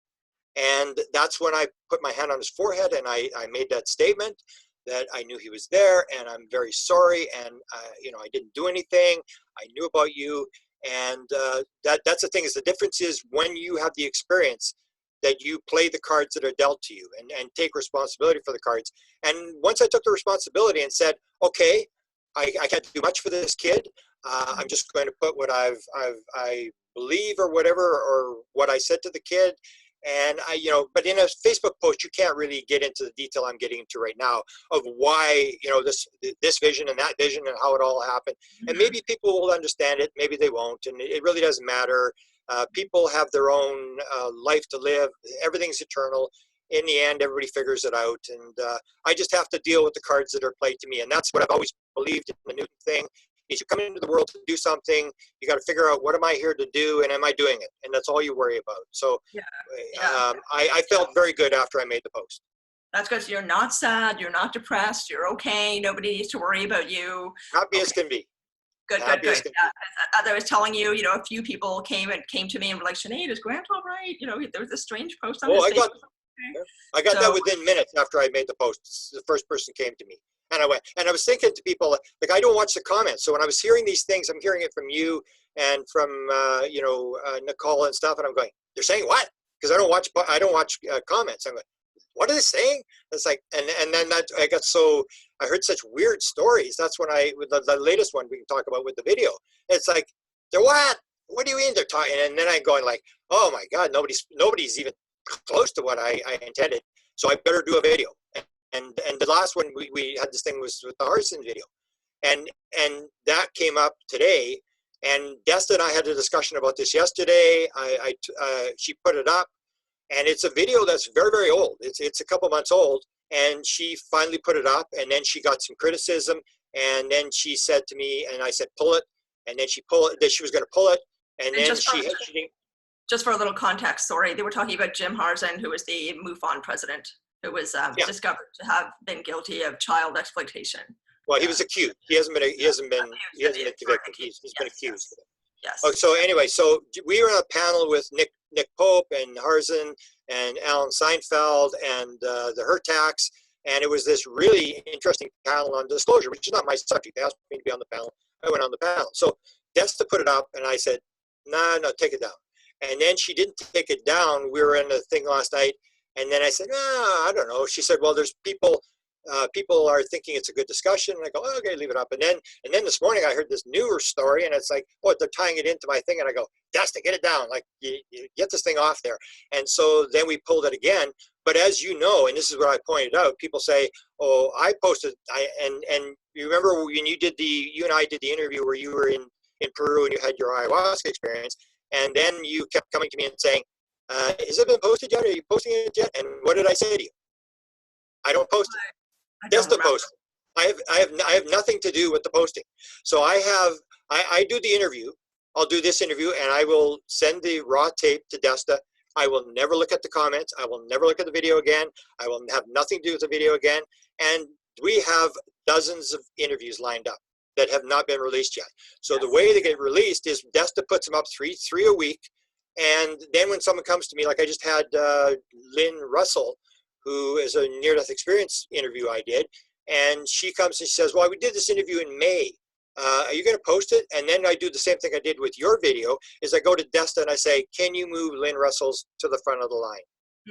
And that's when I put my hand on his forehead and I made that statement that I knew he was there and I'm very sorry. And, you know, I didn't do anything. I knew about you. And that's the thing, is the difference is when you have the experience that you play the cards that are dealt to you and take responsibility for the cards. And once I took the responsibility and said, okay, I can't do much for this kid. I'm just going to put what I believe or whatever, or what I said to the kid. And you know, but in a Facebook post, you can't really get into the detail I'm getting into right now of why, you know, this vision and that vision and how it all happened. And maybe people will understand it, maybe they won't, and it really doesn't matter. People have their own life to live. Everything's eternal. In the end, everybody figures it out, and I just have to deal with the cards that are played to me. And that's what I've always believed in the Newton thing. Is you come into the world to do something, you got to figure out, what am I here to do, and am I doing it? And that's all you worry about. So Yeah. Yeah. I felt very good after I made the post. That's because you're not sad, you're not depressed, you're okay. Nobody needs to worry about you. Happy as Okay. can be. Good, good, Happy as good. can Yeah. be. As I was telling you, you know, a few people came to me and were like, Sinead, is Grant all right? You know, there was a strange post on Oh, his Facebook. Okay. I got that So within minutes after I made the post. The first person came to me. And I went, and I was thinking to people, like, I don't watch the comments. So when I was hearing these things, I'm hearing it from you and from, you know, Nicole and stuff. And I'm going, they're saying what? Because I don't watch comments. I'm like, what are they saying? It's like, and then that I heard such weird stories. That's when the latest one we can talk about with the video. It's like, they're what? What do you mean they're talking? And then I'm going like, oh my God, nobody's even close to what I intended. So I better do a video. And the last one we had, this thing was with the Harrison video. And that came up today. And Desta and I had a discussion about this yesterday. She put it up, and it's a video that's very, very old. It's a couple months old, and she finally put it up, and then she got some criticism, and then she said to me, and I said, pull it, and then she was going to pull it, and then she just for a little context, sorry, they were talking about Jim Harrison, who was the MUFON president, who was yeah. discovered to have been guilty of child exploitation. Well, he was accused. He hasn't been convicted. He's been accused. Yes. Oh, so anyway, so we were on a panel with Nick Pope and Harzen and Alan Seinfeld and the Hertax, and it was this really interesting panel on disclosure, which is not my subject. They asked me to be on the panel. I went on the panel. So Desta put it up, and I said, no, take it down. And then she didn't take it down. We were in a thing last night, and then I said, I don't know. She said, well, there's people are thinking it's a good discussion. And I go, oh, okay, leave it up. And then this morning I heard this newer story, and it's like, oh, they're tying it into my thing. And I go, Desta, get it down. Like, you get this thing off there. And so then we pulled it again. But as you know, and this is what I pointed out, people say, oh, I posted, and you remember when you and I did the interview where you were in Peru and you had your ayahuasca experience. And then you kept coming to me and saying, has it been posted yet? Are you posting it yet? And what did I say to you? I don't post it. Desta posted. I have nothing to do with the posting. So I do the interview. I'll do this interview, and I will send the raw tape to Desta I will never look at the comments. I will never look at the video again. I will have nothing to do with the video again. And we have dozens of interviews lined up that have not been released yet. So the way they get released is Desta puts them up three a week. And then when someone comes to me, like I just had Lynn Russell, who is a near-death experience interview I did, and she comes and she says, well, we did this interview in May. Are you going to post it? And then I do the same thing I did with your video, is I go to Desta and I say, can you move Lynn Russell's to the front of the line?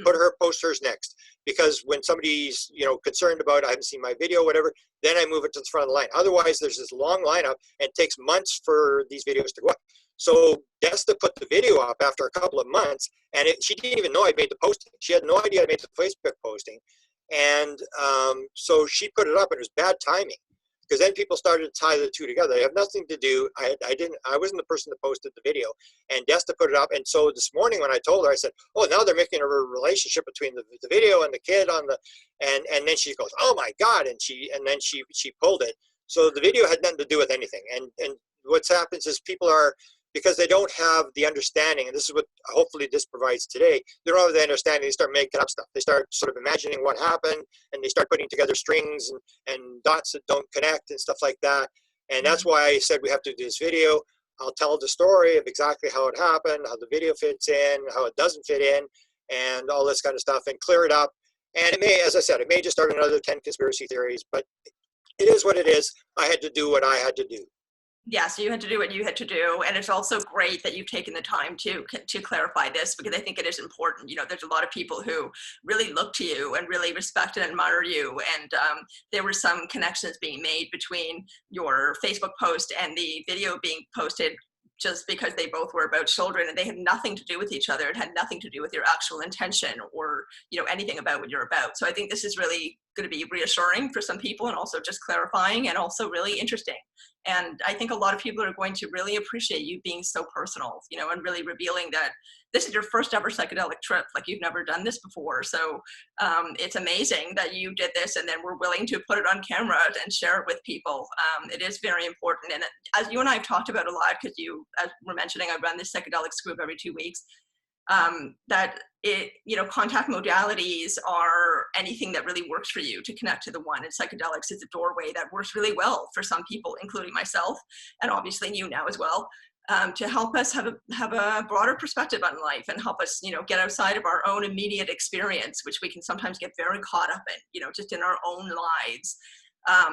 Put her, post hers next. Because when somebody's, concerned about, I haven't seen my video, whatever, then I move it to the front of the line. Otherwise, there's this long lineup and it takes months for these videos to go up. So Desta put the video up after a couple of months, and she didn't even know I made the posting. She had no idea I made the Facebook posting. And so she put it up, and it was bad timing. Because then people started to tie the two together. They have nothing to do. I wasn't the person that posted the video, and Desta put it up. And so this morning when I told her, I said, "Oh, now they're making a relationship between the video and the kid on the," and then she goes, "Oh my God!" And then she pulled it. So the video had nothing to do with anything. And what happens is people are, because they don't have the understanding, and this is what hopefully this provides today, they don't have the understanding, they start making up stuff. They start sort of imagining what happened, and they start putting together strings and dots that don't connect and stuff like that. And that's why I said we have to do this video. I'll tell the story of exactly how it happened, how the video fits in, how it doesn't fit in, and all this kind of stuff, and clear it up. And it may, as I said, it may just start another 10 conspiracy theories, but it is what it is. I had to do what I had to do. Yeah, so you had to do what you had to do, and it's also great that you've taken the time to clarify this, because I think it is important. There's a lot of people who really look to you and really respect and admire you, and there were some connections being made between your Facebook post and the video being posted just because they both were about children, and they had nothing to do with each other. It had nothing to do with your actual intention or anything about what you're about. So I think this is really going to be reassuring for some people, and also just clarifying, and also really interesting. And I think a lot of people are going to really appreciate you being so personal, and really revealing that this is your first ever psychedelic trip. Like, you've never done this before. So it's amazing that you did this, and then we're willing to put it on camera and share it with people. It is very important. And as you and I have talked about a lot, because as we're mentioning, I run this psychedelics group every 2 weeks, that contact modalities are anything that really works for you to connect to the one, and psychedelics is a doorway that works really well for some people, including myself, and obviously you now as well, to help us have a broader perspective on life, and help us, get outside of our own immediate experience, which we can sometimes get very caught up in, just in our own lives.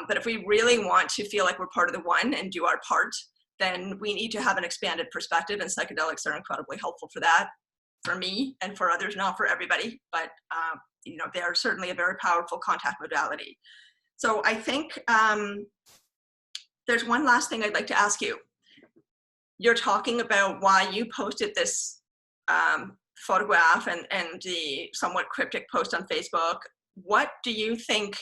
But if we really want to feel like we're part of the one and do our part, then we need to have an expanded perspective, and psychedelics are incredibly helpful for that. For me and for others, not for everybody, but they are certainly a very powerful contact modality. So I think there's one last thing I'd like to ask you. You're talking about why you posted this photograph and the somewhat cryptic post on Facebook. What do you think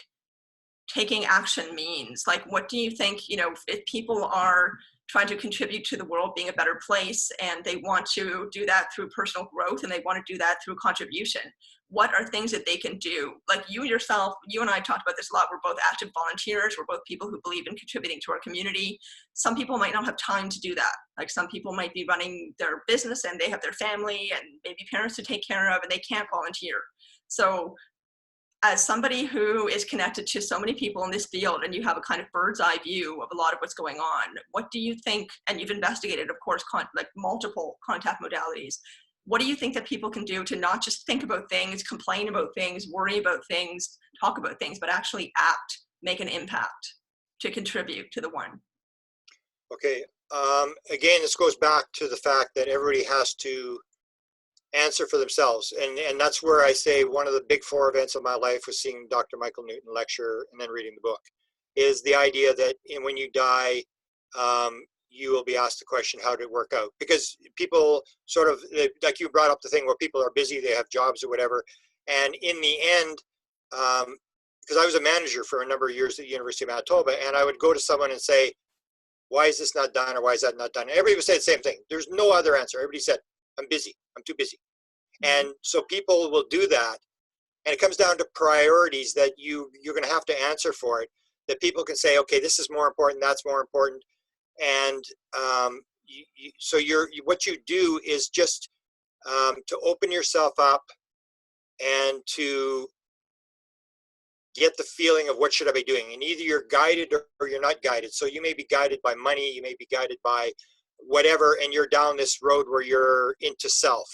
taking action means? Like, what do you think, if people are trying to contribute to the world being a better place, and they want to do that through personal growth, and they want to do that through contribution, what are things that they can do? Like you yourself, you and I talked about this a lot. We're both active volunteers. We're both people who believe in contributing to our community. Some people might not have time to do that. Like, some people might be running their business and they have their family and maybe parents to take care of, and they can't volunteer. So as somebody who is connected to so many people in this field, and you have a kind of bird's eye view of a lot of what's going on, what do you think, and you've investigated, of course, like multiple contact modalities, what do you think that people can do to not just think about things, complain about things, worry about things, talk about things, but actually act, make an impact to contribute to the one? Okay. Again, this goes back to the fact that everybody has to answer for themselves. And that's where I say one of the big 4 events of my life was seeing Dr. Michael Newton lecture and then reading the book, is the idea that when you die, you will be asked the question, how did it work out? Because people sort of, like you brought up the thing where people are busy, they have jobs or whatever. And in the end, because I was a manager for a number of years at the University of Manitoba, and I would go to someone and say, why is this not done, or why is that not done? And everybody would say the same thing. There's no other answer. Everybody said, I'm busy. I'm too busy. And so people will do that. And it comes down to priorities that you're going to have to answer for it, that people can say, okay, this is more important, that's more important. And so what you do is just to open yourself up and to get the feeling of what should I be doing. And either you're guided or you're not guided. So you may be guided by money, you may be guided by whatever, and you're down this road where you're into self.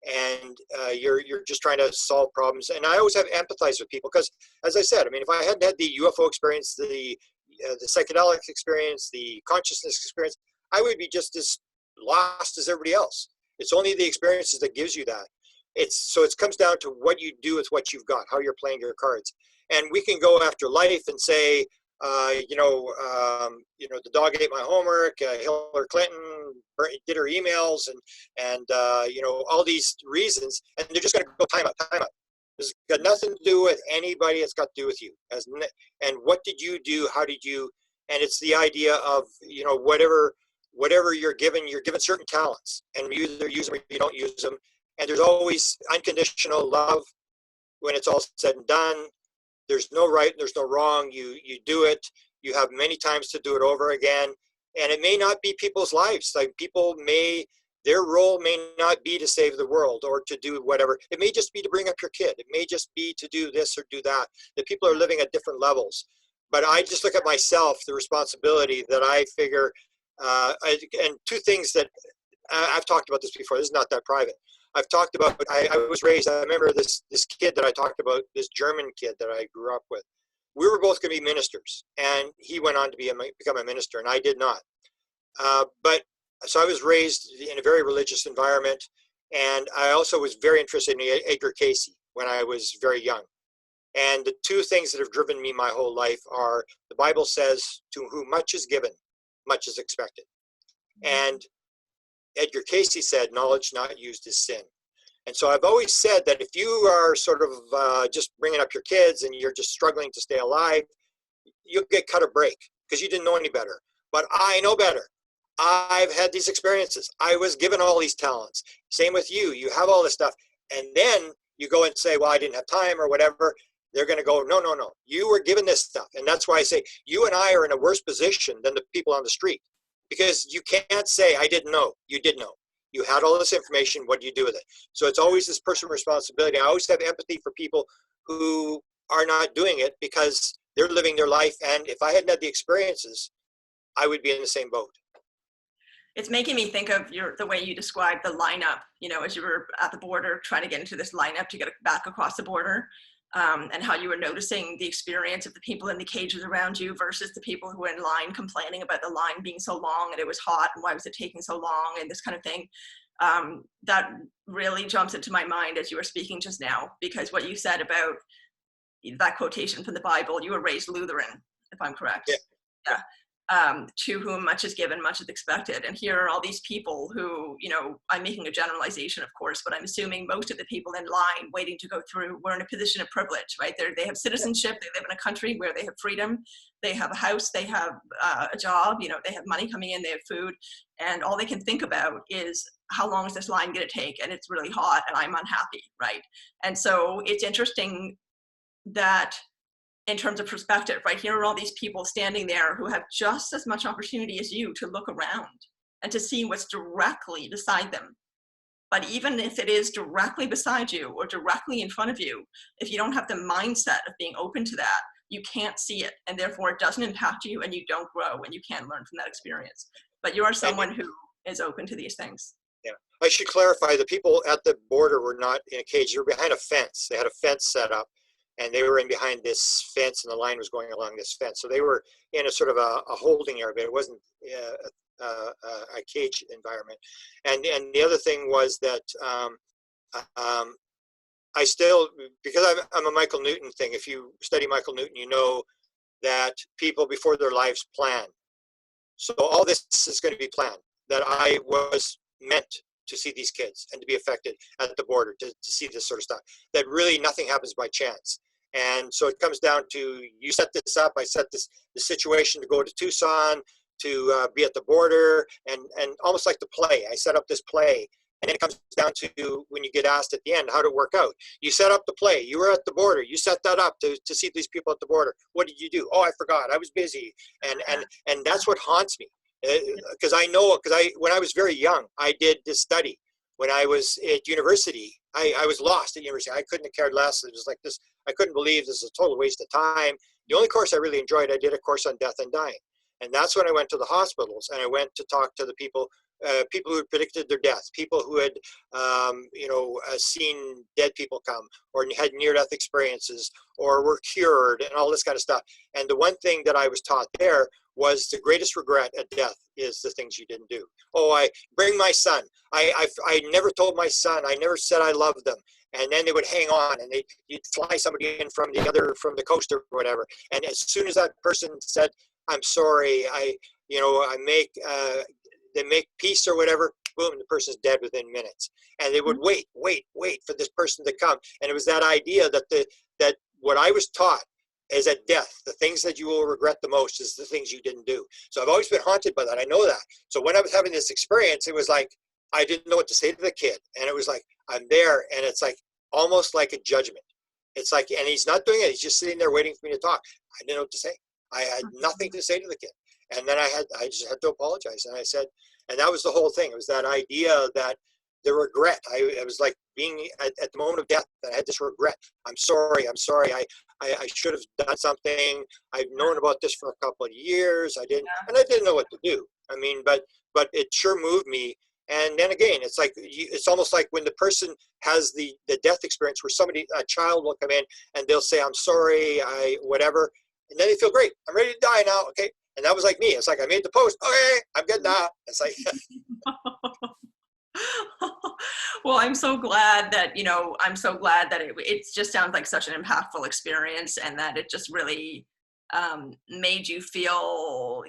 And you're just trying to solve problems. And I always have empathize with people because, as I said, I mean, if I hadn't had the UFO experience, the psychedelic experience, the consciousness experience, I would be just as lost as everybody else. It's only the experiences that gives you that. So it comes down to what you do with what you've got, how you're playing your cards. And we can go after life and say, the dog ate my homework. Hillary Clinton did her emails, and all these reasons, and they're just going to go time out. It's got nothing to do with anybody. It's got to do with you. And what did you do? How did you? And it's the idea of whatever you're given certain talents, and you either use them or you don't use them. And there's always unconditional love when it's all said and done. There's no right, there's no wrong. You do it. You have many times to do it over again. And it may not be people's lives. Like their role may not be to save the world or to do whatever. It may just be to bring up your kid. It may just be to do this or do that. The people are living at different levels. But I just look at myself, the responsibility that I figure, and two things that I've talked about this before. This is not that private. I've talked about, I was raised, I remember this kid that I talked about, this German kid that I grew up with. We were both going to be ministers, and he went on to become a minister, and I did not. So I was raised in a very religious environment, and I also was very interested in Edgar Cayce when I was very young. And the two things that have driven me my whole life are, the Bible says, to whom much is given, much is expected. And Edgar Cayce said, knowledge not used is sin. And so I've always said that if you are sort of just bringing up your kids and you're just struggling to stay alive, you'll get cut or break because you didn't know any better. But I know better. I've had these experiences. I was given all these talents. Same with you. You have all this stuff. And then you go and say, well, I didn't have time or whatever. They're going to go, no. You were given this stuff. And that's why I say you and I are in a worse position than the people on the street. Because you can't say, I didn't know. You did know. You had all this information. What do you do with it? So it's always this personal responsibility. I always have empathy for people who are not doing it because they're living their life. And if I hadn't had the experiences, I would be in the same boat. It's making me think of the way you described the lineup, as you were at the border trying to get into this lineup to get back across the border. And how you were noticing the experience of the people in the cages around you versus the people who were in line complaining about the line being so long and it was hot and why was it taking so long and this kind of thing. That really jumps into my mind as you were speaking just now, because what you said about that quotation from the Bible, you were raised Lutheran, if I'm correct. Yeah. To whom much is given, much is expected. And here are all these people who, I'm making a generalization, of course, but I'm assuming most of the people in line waiting to go through were in a position of privilege, right? They have citizenship, they live in a country where they have freedom, they have a house, they have a job, they have money coming in, they have food, and all they can think about is how long is this line going to take? And it's really hot and I'm unhappy, right? And so it's interesting that in terms of perspective, right? Here are all these people standing there who have just as much opportunity as you to look around and to see what's directly beside them. But even if it is directly beside you or directly in front of you, if you don't have the mindset of being open to that, you can't see it. And therefore it doesn't impact you and you don't grow and you can't learn from that experience. But you are someone who is open to these things. Yeah. I should clarify, the people at the border were not in a cage. They were behind a fence. They had a fence set up. And they were in behind this fence, and the line was going along this fence. So they were in a sort of a holding area, but it wasn't a cage environment. And the other thing was that I still, because I'm a Michael Newton thing, if you study Michael Newton, you know that people before their lives plan. So all this is going to be planned, that I was meant to see these kids and to be affected at the border, to see this sort of stuff, that really nothing happens by chance. And so it comes down to, you set this up, I set the situation to go to Tucson, to be at the border, and almost like the play. I set up this play, and then it comes down to when you get asked at the end, how did it work out? You set up the play, you were at the border, you set that up to see these people at the border. What did you do? Oh, I forgot, I was busy. And that's what haunts me. Because when I was very young, I did this study When I was at university, I was lost at university. I couldn't have cared less. It was like this. I couldn't believe this is a total waste of time. The only course I really enjoyed, I did a course on death and dying. And that's when I went to the hospitals and I went to talk to the people, people who had predicted their death, people who had, seen dead people come or had near-death experiences or were cured and all this kind of stuff. And the one thing that I was taught there was the greatest regret at death is the things you didn't do. Oh, I bring my son. I never told my son. I never said I loved them. And then they would hang on and you'd fly somebody in from the coast or whatever. And as soon as that person said, I'm sorry, they make peace or whatever, boom, the person's dead within minutes. And they would wait for this person to come. And it was that idea that what I was taught is at death, the things that you will regret the most is the things you didn't do. So I've always been haunted by that. I know that. So when I was having this experience, it was like, I didn't know what to say to the kid. And it was like, I'm there. And it's like, almost like a judgment. It's like, and he's not doing it. He's just sitting there waiting for me to talk. I didn't know what to say. I had nothing to say to the kid. And then I just had to apologize. And I said, and that was the whole thing. It was that idea that the regret, I was like being at the moment of death, that I had this regret. I'm sorry. I should have done something. I've known about this for a couple of years. I didn't know what to do. I mean, but it sure moved me. And then again, it's like, it's almost like when the person has the death experience where a child will come in and they'll say, I'm sorry, whatever. And then they feel great. I'm ready to die now. Okay. And that was like me. It's like, I made the post. Okay, I'm good now. It's like. Well, I'm so glad that, it just sounds like such an impactful experience and that it just really made you feel,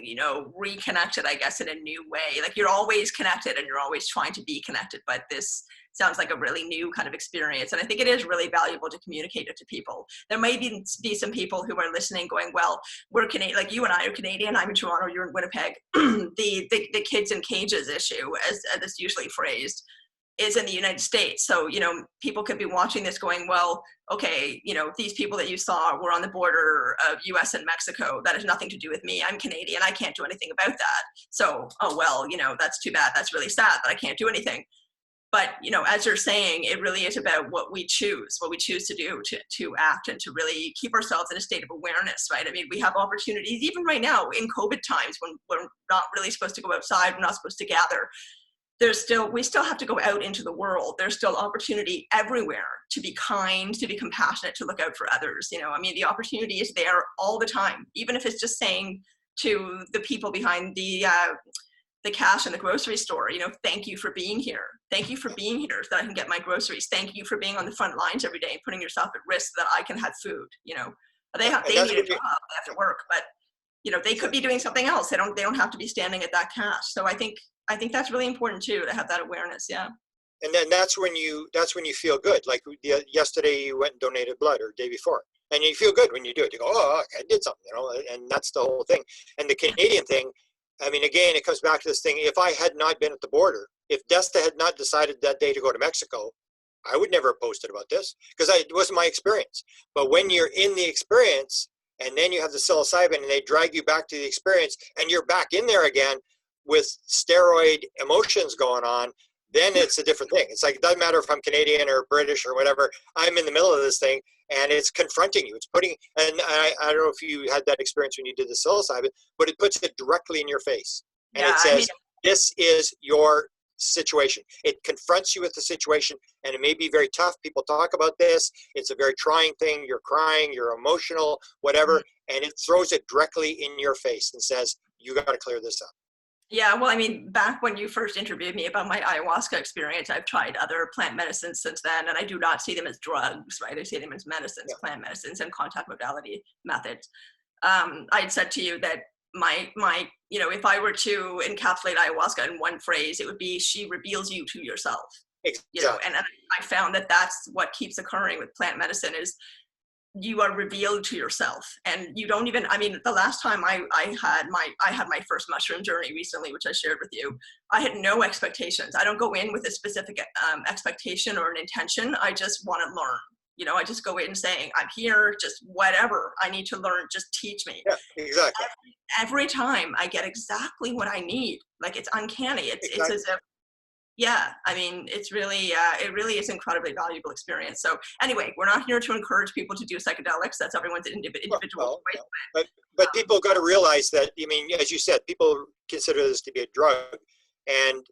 reconnected, I guess, in a new way. Like you're always connected and you're always trying to be connected, but this sounds like a really new kind of experience. And I think it is really valuable to communicate it to people. There may be some people who are listening going, well, we're Canadian, like you and I are Canadian, I'm in Toronto, you're in Winnipeg. the kids in cages issue, as it's usually phrased, is in the United States. So, people could be watching this going, well, okay, these people that you saw were on the border of US and Mexico. That has nothing to do with me. I'm Canadian. I can't do anything about that. So, oh, well, that's too bad. That's really sad that I can't do anything. But, as you're saying, it really is about what we choose to do, to act and to really keep ourselves in a state of awareness, right? I mean, we have opportunities, even right now in COVID times when we're not really supposed to go outside, we're not supposed to gather. We still have to go out into the world. There's still opportunity everywhere to be kind, to be compassionate, to look out for others. The opportunity is there all the time, even if it's just saying to the people behind the cash in the grocery store, thank you for being here. Thank you for being here so that I can get my groceries. Thank you for being on the front lines every day and putting yourself at risk so that I can have food. They need a job, they have to work, but they could be doing something else. They don't have to be standing at that cash. So I think that's really important too, to have that awareness. Yeah. And then that's when you feel good. Like yesterday you went and donated blood, or the day before. And you feel good when you do it. You go, oh, I did something, and that's the whole thing. And the Canadian thing, I mean, again, it comes back to this thing. If I had not been at the border, if Desta had not decided that day to go to Mexico, I would never have posted about this because it wasn't my experience. But when you're in the experience and then you have the psilocybin and they drag you back to the experience and you're back in there again with steroid emotions going on, then it's a different thing. It's like, it doesn't matter if I'm Canadian or British or whatever, I'm in the middle of this thing and it's confronting you. It's putting, and I don't know if you had that experience when you did the psilocybin, but it puts it directly in your face. And it says, this is your situation. It confronts you with the situation and it may be very tough. People talk about this. It's a very trying thing. You're crying, you're emotional, whatever. And it throws it directly in your face and says, you got to clear this up. Yeah, well, back when you first interviewed me about my ayahuasca experience, I've tried other plant medicines since then, and I do not see them as drugs, right? I see them as medicines, plant medicines, and contact modality methods. I had said to you that my if I were to encapsulate ayahuasca in one phrase, it would be, she reveals you to yourself. Exactly. And I found that that's what keeps occurring with plant medicine is you are revealed to yourself, and you don't even, the last time I had my first mushroom journey recently, which I shared with you, I had no expectations. I don't go in with a specific expectation or an intention. I just want to learn. I just go in saying, I'm here, just whatever I need to learn, just teach me. Yeah, exactly. Every time I get exactly what I need. Like, it's uncanny. It's as if Yeah, I mean, it's really, it really is incredibly valuable experience. So anyway, we're not here to encourage people to do psychedelics. That's everyone's individual Well, choice. no. But people got to realize that, I mean, as you said, people consider this to be a drug. And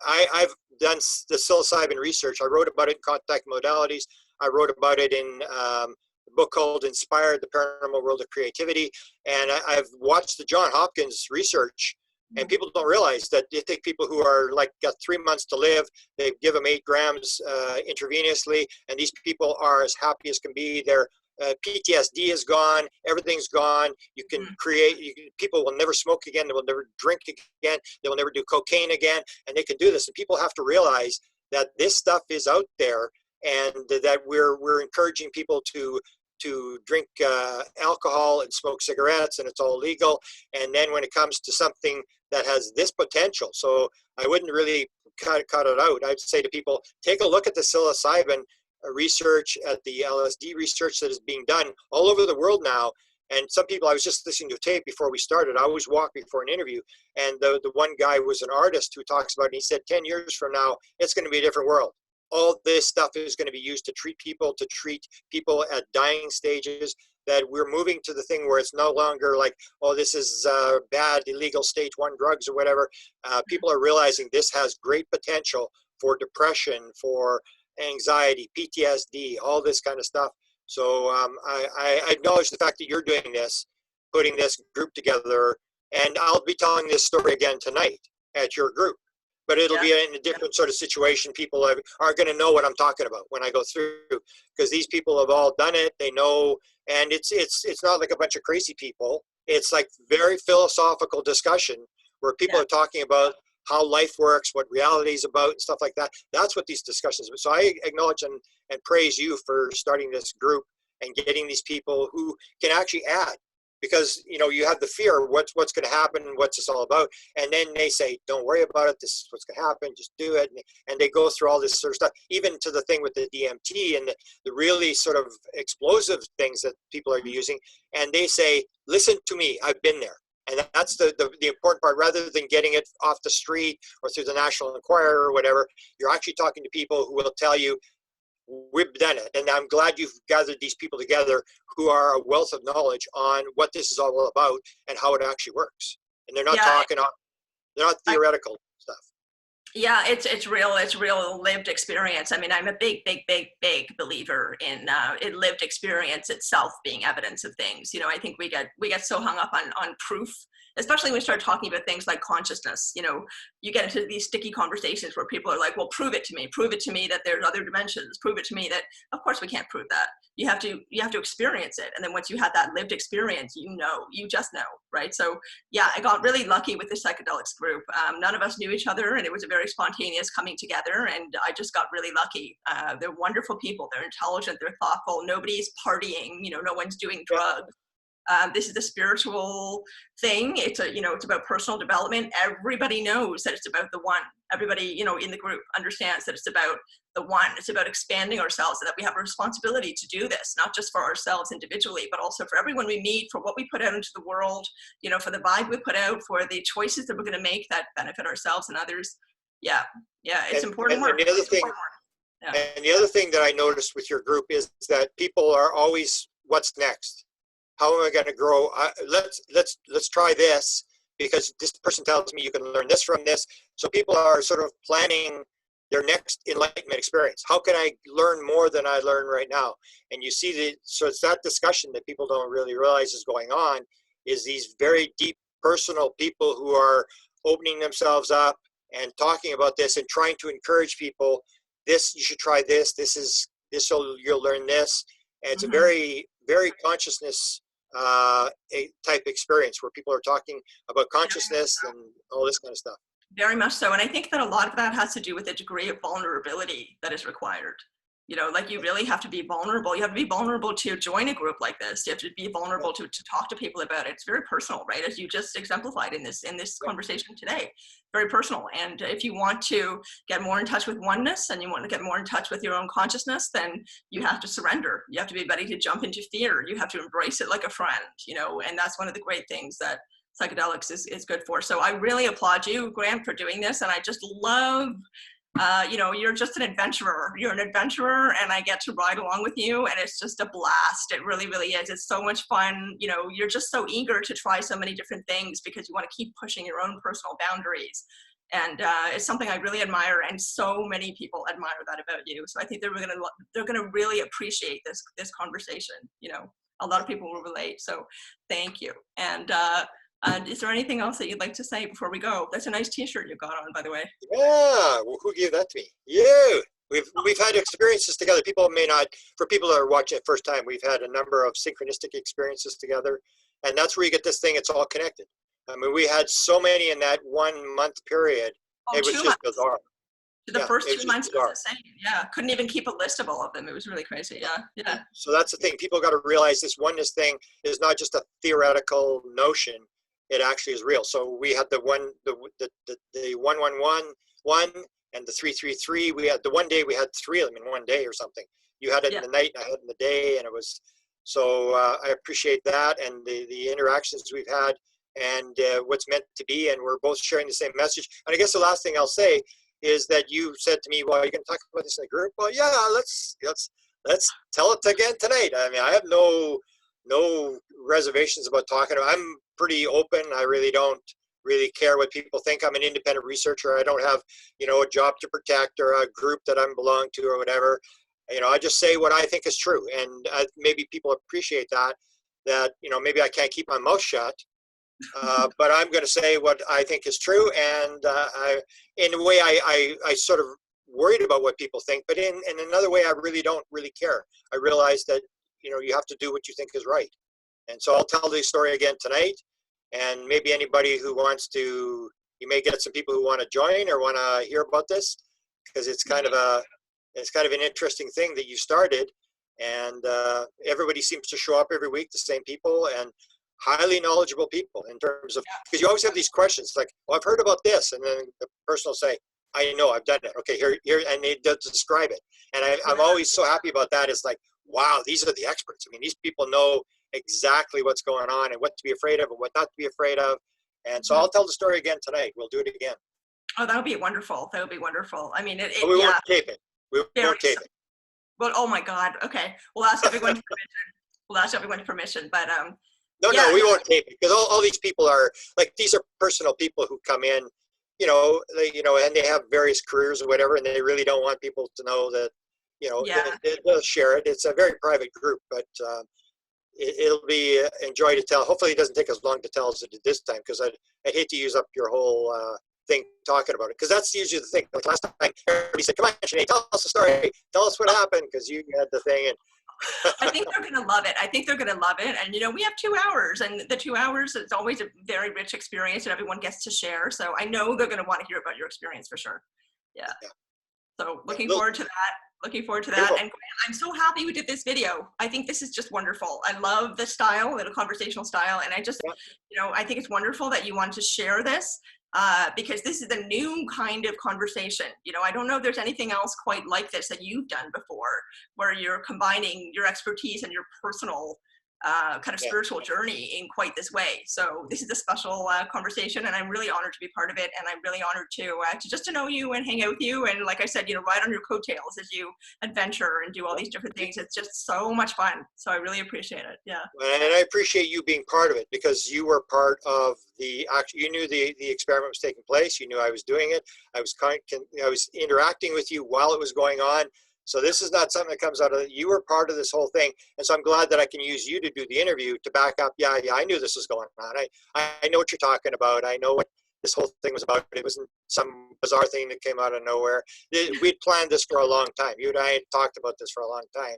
I've done the psilocybin research. I wrote about it in Contact Modalities. I wrote about it in a book called Inspired, The Paranormal World of Creativity. And I've watched the John Hopkins research. And people don't realize that they take people who are like got 3 months to live, they give them 8 grams intravenously, and these people are as happy as can be. Their PTSD is gone, everything's gone. You can create, people will never smoke again, they will never drink again, they will never do cocaine again, and they can do this. And people have to realize that this stuff is out there, and that we're encouraging people to drink alcohol and smoke cigarettes, and it's all legal. And then when it comes to something that has this potential, so I wouldn't really cut it out. I'd say to people, take a look at the psilocybin research, at the LSD research that is being done all over the world now. And some people, I was just listening to a tape before we started. I always walk before an interview, and the one guy was an artist who talks about it. And he said 10 years from now, it's going to be a different world. All this stuff is going to be used to treat people at dying stages, that we're moving to the thing where it's no longer like, oh, this is bad, illegal stage 1 drugs or whatever. People are realizing this has great potential for depression, for anxiety, PTSD, all this kind of stuff. So I acknowledge the fact that you're doing this, putting this group together, and I'll be telling this story again tonight at your group. But it'll be in a different sort of situation. People are going to know what I'm talking about when I go through, because these people have all done it. They know, and it's not like a bunch of crazy people. It's like very philosophical discussion where people are talking about how life works, what reality is about, and stuff like that. That's what these discussions are. So I acknowledge and praise you for starting this group and getting these people who can actually add. Because, you know, you have the fear of what's going to happen, what's this all about, and then they say, don't worry about it, this is what's going to happen, just do it. And they go through all this sort of stuff, even to the thing with the DMT and the really sort of explosive things that people are using, and they say, listen to me, I've been there. And that's the important part. Rather than getting it off the street or through the National Enquirer or whatever, you're actually talking to people who will tell you, we've done it. And I'm glad you've gathered these people together who are a wealth of knowledge on what this is all about and how it actually works. And they're not they're not theoretical stuff. Yeah, it's real lived experience. I mean, I'm a big believer in lived experience itself being evidence of things. You know, I think we get so hung up on proof, especially when we start talking about things like consciousness. You know, you get into these sticky conversations where people are like, well, prove it to me that there's other dimensions, prove it to me that, of course we can't prove that. You have to experience it. And then once you have that lived experience, you just know, right? So yeah, I got really lucky with the psychedelics group. None of us knew each other, and it was a very spontaneous coming together, and I just got really lucky. They're wonderful people. They're intelligent, they're thoughtful. Nobody's partying, you know, no one's doing drugs. This is a spiritual thing. It's about personal development. Everybody knows that it's about the one. Everybody, you know, in the group understands that it's about the one. It's about expanding ourselves, and that we have a responsibility to do this, not just for ourselves individually, but also for everyone we meet, for what we put out into the world, you know, for the vibe we put out, for the choices that we're going to make that benefit ourselves and others. Yeah, it's important work. And the other thing, and the other thing that I noticed with your group is that people are always, what's next? How am I going to grow? Let's try this, because this person tells me you can learn this from this. So people are sort of planning their next enlightenment experience. How can I learn more than I learn right now? And you see so it's that discussion that people don't really realize is going on, is these very deep personal people who are opening themselves up and talking about this and trying to encourage people, this, you should try this, so you'll learn this. And it's a very, very consciousness a type experience where people are talking about consciousness and all this kind of stuff. Very much so. And I think that a lot of that has to do with the degree of vulnerability that is required. You know, like you really have to be vulnerable. You have to be vulnerable to join a group like this. You have to be vulnerable to talk to people about it. It's very personal, right? As you just exemplified in this conversation today, very personal. And if you want to get more in touch with oneness and you want to get more in touch with your own consciousness, then you have to surrender. You have to be ready to jump into fear. You have to embrace it like a friend, you know, and that's one of the great things that psychedelics is good for. So I really applaud you, Grant, for doing this. And I just love you know, you're just an adventurer. You're an adventurer, and I get to ride along with you, and it's just a blast. It really, really is. It's so much fun. You know, you're just so eager to try so many different things because you want to keep pushing your own personal boundaries. And it's something I really admire, and so many people admire that about you. So I think they're gonna really appreciate this conversation. You know, a lot of people will relate. So thank you. And is there anything else that you'd like to say before we go? That's a nice T-shirt you've got on, by the way. Yeah, well, who gave that to me? You. We've had experiences together. People may not, for people that are watching it first time, we've had a number of synchronistic experiences together, and that's where you get this thing. It's all connected. I mean, we had so many in that 1 month period. Oh, It was just bizarre. the Yeah, first it two was just months bizarre. was the same. Yeah, couldn't even keep a list of all of them. It was really crazy. Yeah, yeah. So that's the thing. People got to realize this oneness thing is not just a theoretical notion. It actually is real. So we had the 111 and the 333. We had the one day we had three of them in one day or something. You had it Yeah. in the night, and I had it in the day, and it was so. I appreciate that and the interactions we've had and what's meant to be, and we're both sharing the same message. And I guess the last thing I'll say is that you said to me, "Well, you can talk about this in the group." Well, yeah, let's tell it again tonight. I mean, I have no reservations about talking. I'm pretty open. I really don't really care what people think. I'm an independent researcher. I don't have, a job to protect or a group that I'm belong to or whatever. I just say what I think is true. And maybe people appreciate that, maybe I can't keep my mouth shut, but I'm going to say what I think is true. And in a way, I sort of worried about what people think, but in another way, I really don't really care. I realize that, you have to do what you think is right. And so I'll tell the story again tonight. And maybe anybody who wants to, you may get some people who want to join or want to hear about this, because it's kind of an interesting thing that you started. And everybody seems to show up every week, the same people and highly knowledgeable people in terms of, because you always have these questions like, well, I've heard about this. And then the person will say, I know, I've done it. Okay, here, and they describe it. And I'm always so happy about that. It's like, wow, these are the experts. I mean, these people know exactly what's going on and what to be afraid of and what not to be afraid of. And so I'll tell the story again tonight. We'll do it again. Oh, that would be wonderful. That would be wonderful. I mean, We won't tape it. We won't tape it. Well, oh my God. Okay. We'll ask everyone's permission. We'll ask everyone's permission. But No, we won't tape it, because all these people are like, these are personal people who come in, and they have various careers or whatever, and they really don't want people to know that, they'll share it. It's a very private group, but it'll be a joy to tell. Hopefully it doesn't take as long to tell as it did this time, because I'd hate to use up your whole thing talking about it, because that's usually the thing. Like last time, everybody said, come on, Sinead, tell us the story. Tell us what happened, because you had the thing. And I think they're going to love it. I think they're going to love it. And, we have 2 hours, and the 2 hours, it's always a very rich experience and everyone gets to share. So I know they're going to want to hear about your experience for sure. Yeah. So looking forward to that. Looking forward to that. And I'm so happy we did this video. I think this is just wonderful. I love the style, the conversational style. And I just, I think it's wonderful that you wanted to share this because this is a new kind of conversation. I don't know if there's anything else quite like this that you've done before, where you're combining your expertise and your personal kind of spiritual journey in quite this way. So this is a special conversation, and I'm really honored to be part of it. And I'm really honored to just to know you and hang out with you. And like I said, ride on your coattails as you adventure and do all these different things. It's just so much fun. So I really appreciate it. Yeah. And I appreciate you being part of it, because you were part of you knew the experiment was taking place. You knew I was doing it. I was interacting with you while it was going on. So this is not something that comes out of it. You were part of this whole thing. And so I'm glad that I can use you to do the interview to back up. Yeah, I knew this was going on. I know what you're talking about. I know what this whole thing was about. It wasn't some bizarre thing that came out of nowhere. We'd planned this for a long time. You and I had talked about this for a long time.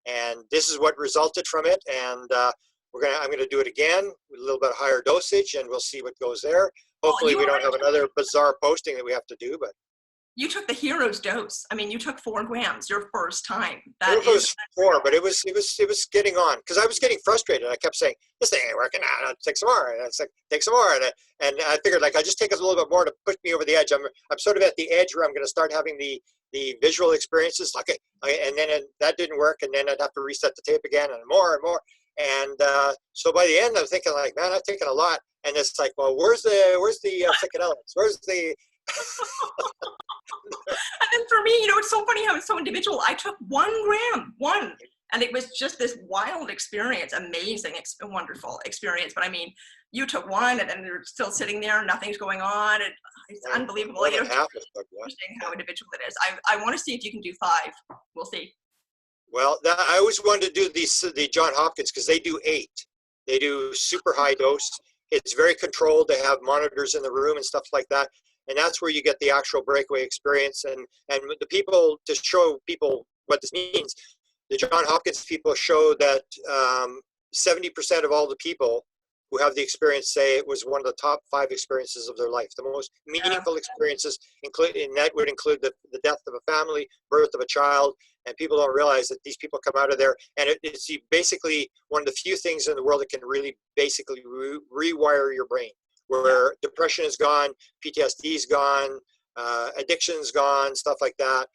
And this is what resulted from it. And I'm going to do it again with a little bit higher dosage, and we'll see what goes there. Hopefully we don't have another bizarre posting that we have to do, but. You took the hero's dose. I mean, you took 4 grams your first time. It was 4, but it was getting on, because I was getting frustrated. I kept saying, this thing ain't working out. Take some more. And it's like, take some more. And I figured, like, I just take a little bit more to push me over the edge. I'm sort of at the edge where I'm going to start having the visual experiences. Like, and then that didn't work. And then I'd have to reset the tape again and more and more. And so by the end, I'm thinking like, man, I've taken a lot. And it's like, well, where's the psychedelics? Where's the for me, you know, it's so funny how it's so individual. I took 1 gram, and it was just this wild experience, amazing, wonderful experience. But I mean, you took one and then you're still sitting there, nothing's going on. It's unbelievable. You know, it's interesting how individual it is. I want to see if you can do 5. We'll see. Well, I always wanted to do the John Hopkins because they do 8. They do super high dose. It's very controlled. They have monitors in the room and stuff like that. And that's where you get the actual breakaway experience. And the people, to show people what this means, the John Hopkins people show that 70% of all the people who have the experience say it was one of the top 5 experiences of their life. The most meaningful experiences, and that would include the death of a family, birth of a child, and people don't realize that these people come out of there, and it's basically one of the few things in the world that can really basically rewire your brain, where depression is gone, PTSD is gone, addiction's gone, stuff like that.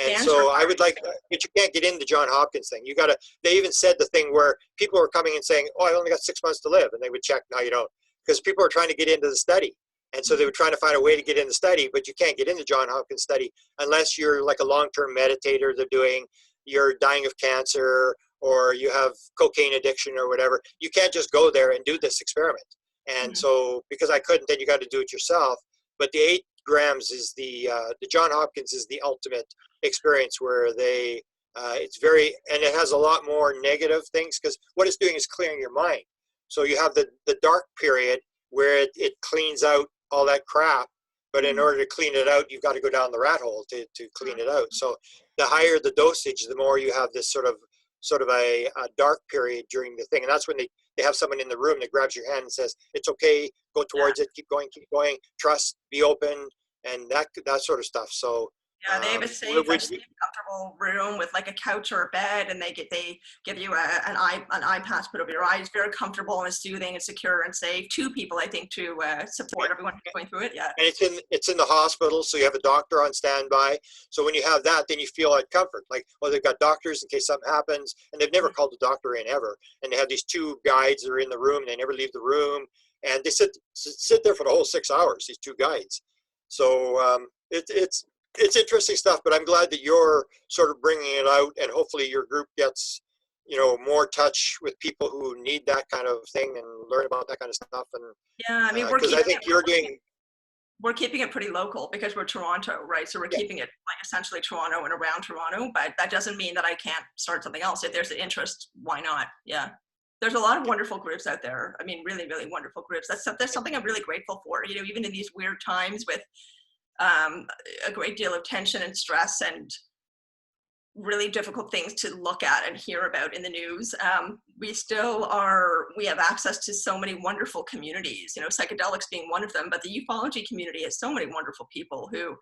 And so I would like, but you can't get into the John Hopkins thing. You got to, they even said the thing where people were coming and saying, oh, I only got 6 months to live. And they would check, no, you don't. Because people are trying to get into the study. And so they were trying to find a way to get in the study, but you can't get in the John Hopkins study unless you're like a long-term meditator. You're dying of cancer, or you have cocaine addiction or whatever. You can't just go there and do this experiment. And so, because I couldn't, then you got to do it yourself. But the 8 grams is the John Hopkins is the ultimate experience where it's very, and it has a lot more negative things, because what it's doing is clearing your mind. So you have the dark period where it cleans out all that crap, but in order to clean it out, you've got to go down the rat hole to clean it out. So the higher the dosage, the more you have this sort of a dark period during the thing. And that's when they have someone in the room that grabs your hand and says, it's okay, go towards it, keep going, trust, be open, and that sort of stuff. So yeah, they have a safe, comfortable room with like a couch or a bed, and they give you an eye patch put over your eyes. Very comfortable and soothing and secure and safe. 2 people, I think, to support everyone going through it. Yeah, and it's in the hospital, so you have a doctor on standby. So when you have that, then you feel like comfort, like, oh, they've got doctors in case something happens, and they've never called the doctor in ever. And they have these 2 guides that are in the room, and they never leave the room, and they sit there for the whole 6 hours. These 2 guides. So it's interesting stuff, but I'm glad that you're sort of bringing it out, and hopefully your group gets, more touch with people who need that kind of thing and learn about that kind of stuff. And yeah, I mean, we're keeping it pretty local because we're Toronto, right? So we're keeping it like essentially Toronto and around Toronto, but that doesn't mean that I can't start something else. If there's an interest, why not? Yeah. There's a lot of wonderful groups out there. I mean, really, really wonderful groups. That's something I'm really grateful for, even in these weird times with a great deal of tension and stress and really difficult things to look at and hear about in the news. We have access to so many wonderful communities, psychedelics being one of them, but the ufology community has so many wonderful people who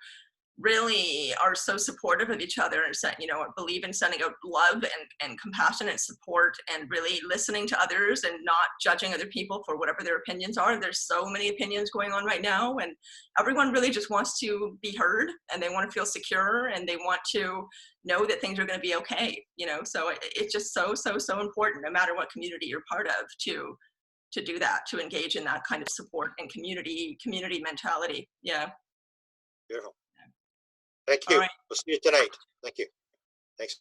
really are so supportive of each other and believe in sending out love and compassion and support and really listening to others and not judging other people for whatever their opinions are. There's so many opinions going on right now, and everyone really just wants to be heard, and they want to feel secure, and they want to know that things are going to be okay, so it's just so important, no matter what community you're part of, to do that, to engage in that kind of support and community mentality. Yeah. Beautiful. Thank you. Right. We'll see you tonight. Thank you. Thanks.